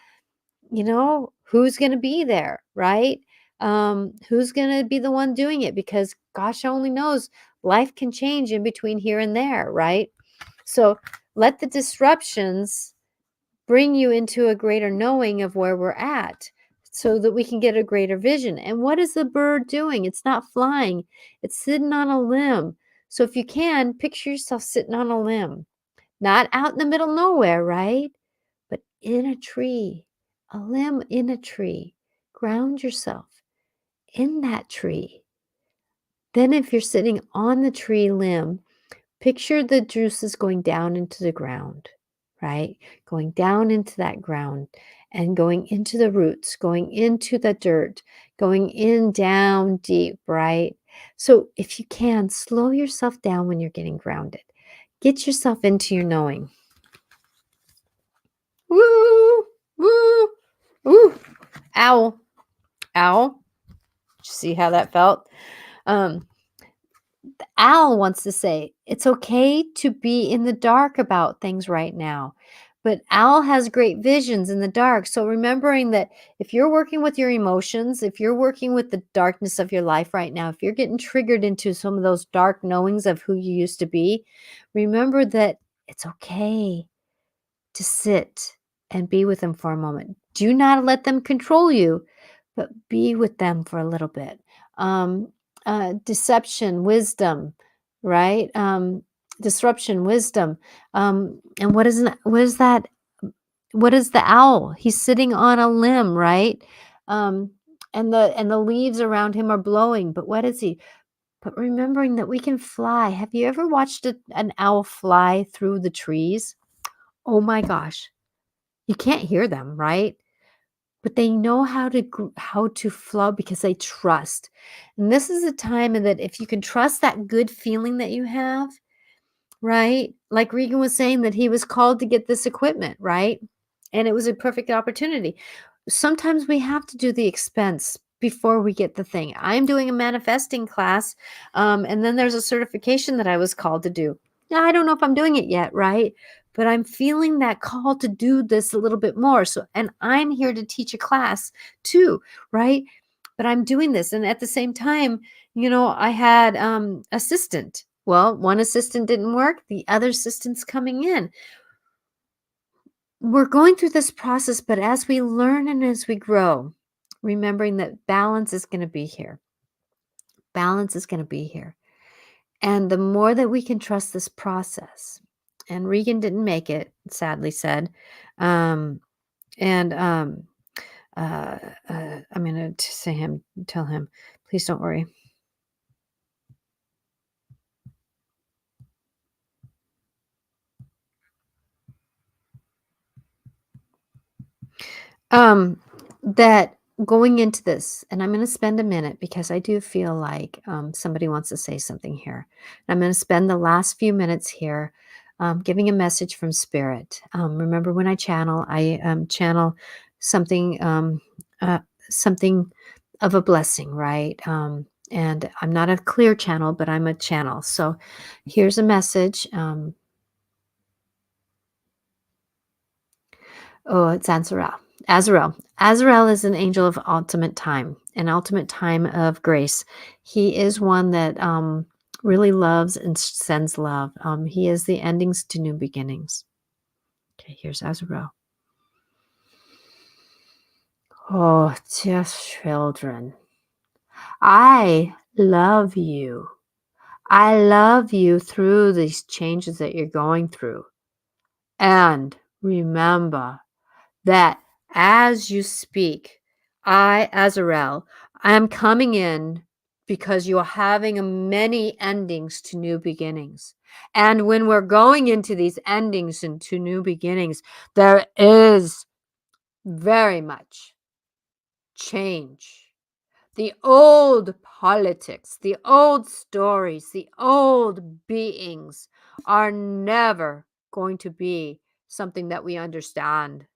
[SPEAKER 2] who's gonna be there, right? Who's gonna be the one doing it? Because gosh only knows, life can change in between here and there, right? So Let the disruptions bring you into a greater knowing of where we're at so that we can get a greater vision. And what is the bird doing? It's not flying, it's sitting on a limb. So if you can, picture yourself sitting on a limb, not out in the middle of nowhere, right? But in a tree, a limb in a tree. Ground yourself in that tree. Then, if you're sitting on the tree limb, picture the juices going down into the ground, right? Going down into that ground and going into the roots, going into the dirt, going in down deep, right? So, if you can, slow yourself down when you're getting grounded. Get yourself into your knowing. Woo, woo, woo. Owl, owl. See how that felt? Al wants to say, it's okay to be in the dark about things right now. But Al has great visions in the dark. So remembering that if you're working with your emotions, if you're working with the darkness of your life right now, if you're getting triggered into some of those dark knowings of who you used to be, remember that it's okay to sit and be with them for a moment. Do not let them control you, but be with them for a little bit. Deception, wisdom, right? Disruption, wisdom. And what is that? What is the owl? He's sitting on a limb, right? Um, and the leaves around him are blowing. But what is he? But remembering that we can fly. Have you ever watched an owl fly through the trees? Oh my gosh. You can't hear them, right? But they know how to flow because they trust. And this is a time that if you can trust that good feeling that you have, right? Like Regan was saying that he was called to get this equipment, right? And it was a perfect opportunity. Sometimes we have to do the expense before we get the thing. I'm doing a manifesting class, and then there's a certification that I was called to do. Now, I don't know if I'm doing it yet, right? But I'm feeling that call to do this a little bit more. So, and I'm here to teach a class too, right? But I'm doing this, and at the same time, I had assistant. Well, one assistant didn't work. The other assistant's coming in. We're going through this process, but as we learn and as we grow, remembering that balance is going to be here. Balance is going to be here. And the more that we can trust this process, and Regan didn't make it, sadly said. And I'm going to tell him, please don't worry. That going into this, and I'm going to spend a minute because I do feel like somebody wants to say something here. I'm going to spend the last few minutes here giving a message from Spirit. Remember when I channel something, something of a blessing, right? And I'm not a clear channel, but I'm a channel. So here's a message. It's Azrael. Azrael is an angel of ultimate time, an ultimate time of grace. He is one that really loves and sends love. He is the endings to new beginnings. Okay, here's Azrael. Oh, dear children, I love you. I love you through these changes that you're going through. And remember that as you speak, I, Azrael, I am coming in because you're having many endings to new beginnings. And when we're going into these endings and to new beginnings, there is very much change. The old politics, the old stories, the old beings are never going to be something that we understand.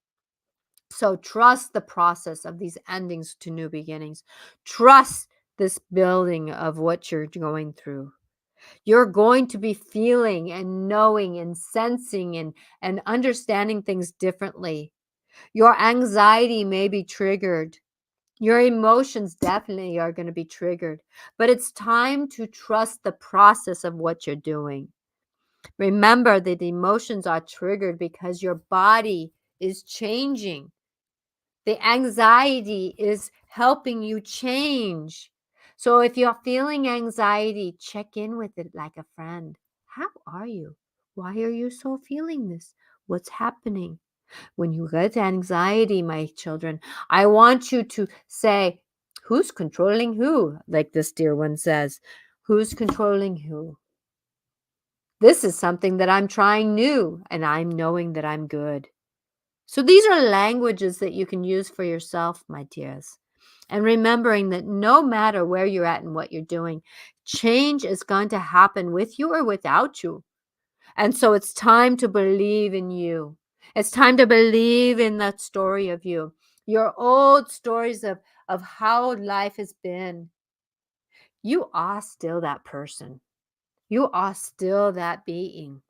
[SPEAKER 2] So trust the process of these endings to new beginnings. Trust this building of what you're going through. You're going to be feeling and knowing and sensing and understanding things differently. Your anxiety may be triggered. Your emotions definitely are going to be triggered. But it's time to trust the process of what you're doing. Remember that the emotions are triggered because your body is changing. The anxiety is helping you change. So if you're feeling anxiety, check in with it like a friend. How are you? Why are you so feeling this? What's happening? When you get anxiety, my children, I want you to say, who's controlling who? Like this dear one says, who's controlling who? This is something that I'm trying new, and I'm knowing that I'm good. So these are languages that you can use for yourself, my dears. And remembering that no matter where you're at and what you're doing, change is going to happen with you or without you. And so it's time to believe in you. It's time to believe in that story of you, your old stories of how life has been. You are still that person. You are still that being.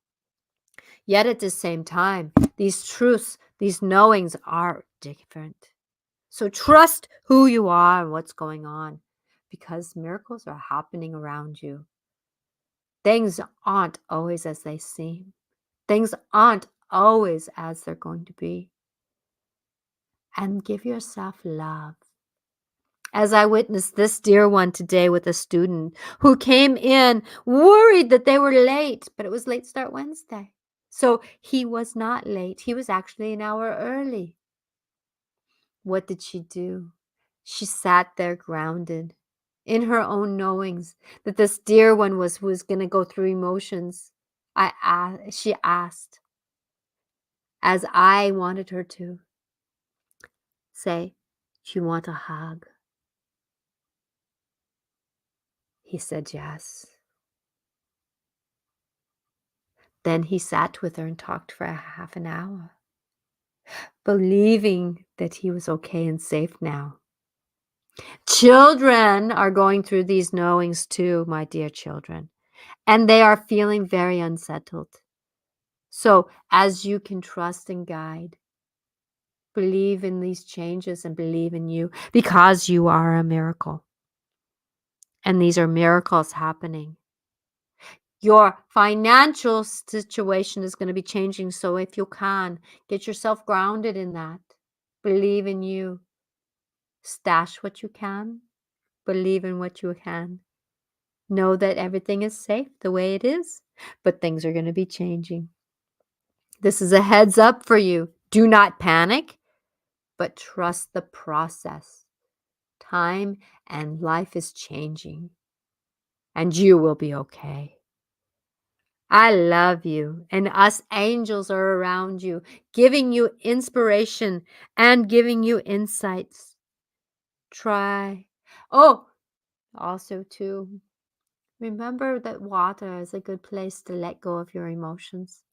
[SPEAKER 2] Yet at the same time, these truths, these knowings are different. So trust who you are and what's going on because miracles are happening around you. Things aren't always as they seem. Things aren't always as they're going to be. And give yourself love. As I witnessed this dear one today with a student who came in worried that they were late, but it was Late Start Wednesday. So he was not late. He was actually an hour early. What did she do? She sat there grounded in her own knowings that this dear one was going to go through emotions. She asked, as I wanted her to, say, "Do you want a hug?" He said yes. Then he sat with her and talked for a half an hour, believing that he was okay and safe now. Children are going through these knowings too, my dear children, and they are feeling very unsettled. So, as you can trust and guide, believe in these changes and believe in you because you are a miracle. And these are miracles happening. Your financial situation is going to be changing. So, if you can, get yourself grounded in that. Believe in you. Stash what you can. Believe in what you can. Know that everything is safe the way it is, but things are going to be changing. This is a heads up for you. Do not panic, but trust the process. Time and life is changing, and you will be okay. I love you, and us angels are around you, giving you inspiration and giving you insights. Try. Oh, also, too, remember that water is a good place to let go of your emotions.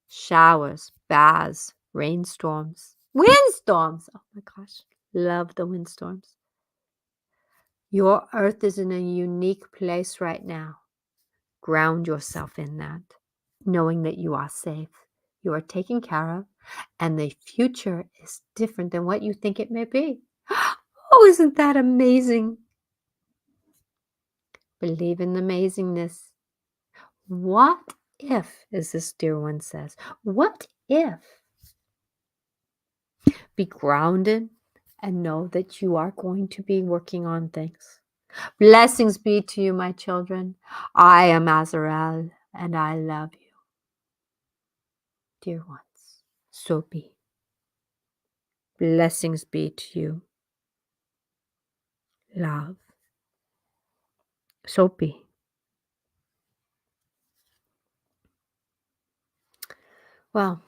[SPEAKER 2] Showers, baths, rainstorms, windstorms. Oh my gosh, love the windstorms. Your earth is in a unique place right now. Ground yourself in that, knowing that you are safe, you are taken care of, and the future is different than what you think it may be. Oh, isn't that amazing? Believe in the amazingness. What if, as this dear one says, what if? Be grounded and know that you are going to be working on things. Blessings be to you, my children. I am Azrael, and I love you, dear ones. So be. Blessings be to you. Love. So be. Well,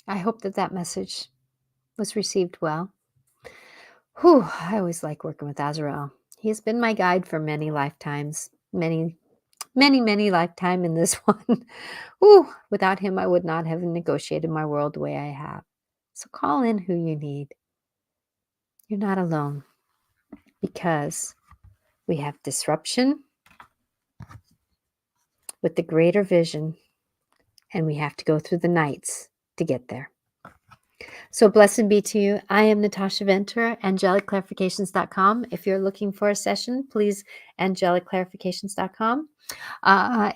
[SPEAKER 2] I hope that that message was received well. Whew, I always like working with Azrael. He has been my guide for many lifetimes, many lifetime in this one. Ooh, without him, I would not have negotiated my world the way I have. So call in who you need. You're not alone because we have disruption with the greater vision, and we have to go through the nights to get there. So blessed be to you. I am Natasha Venter, angelicclarifications.com. If you're looking for a session, please angelicclarifications.com.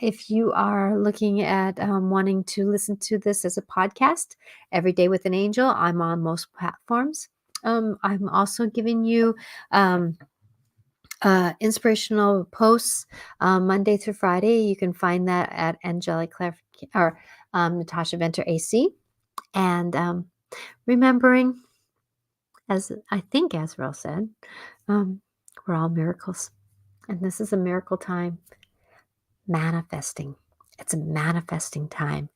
[SPEAKER 2] If you are looking at wanting to listen to this as a podcast, Every Day with an Angel, I'm on most platforms. I'm also giving you inspirational posts Monday through Friday. You can find that at Angelic Clarification or Natasha Venter AC. And remembering, as I think Azrael said, we're all miracles. And this is a miracle time. Manifesting. It's a manifesting time.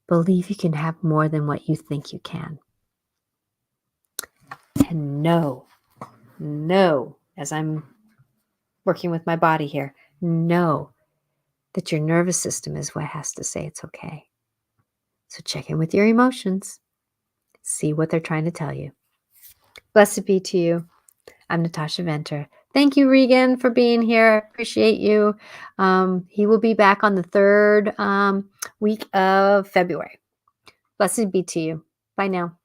[SPEAKER 2] Believe you can have more than what you think you can. And know, as I'm working with my body here, know that your nervous system is what has to say it's okay. So check in with your emotions. See what they're trying to tell you. Blessed be to you. I'm Natasha Venter. Thank you, Regan, for being here. Appreciate you. He will be back on the third week of February. Blessed be to you. Bye now.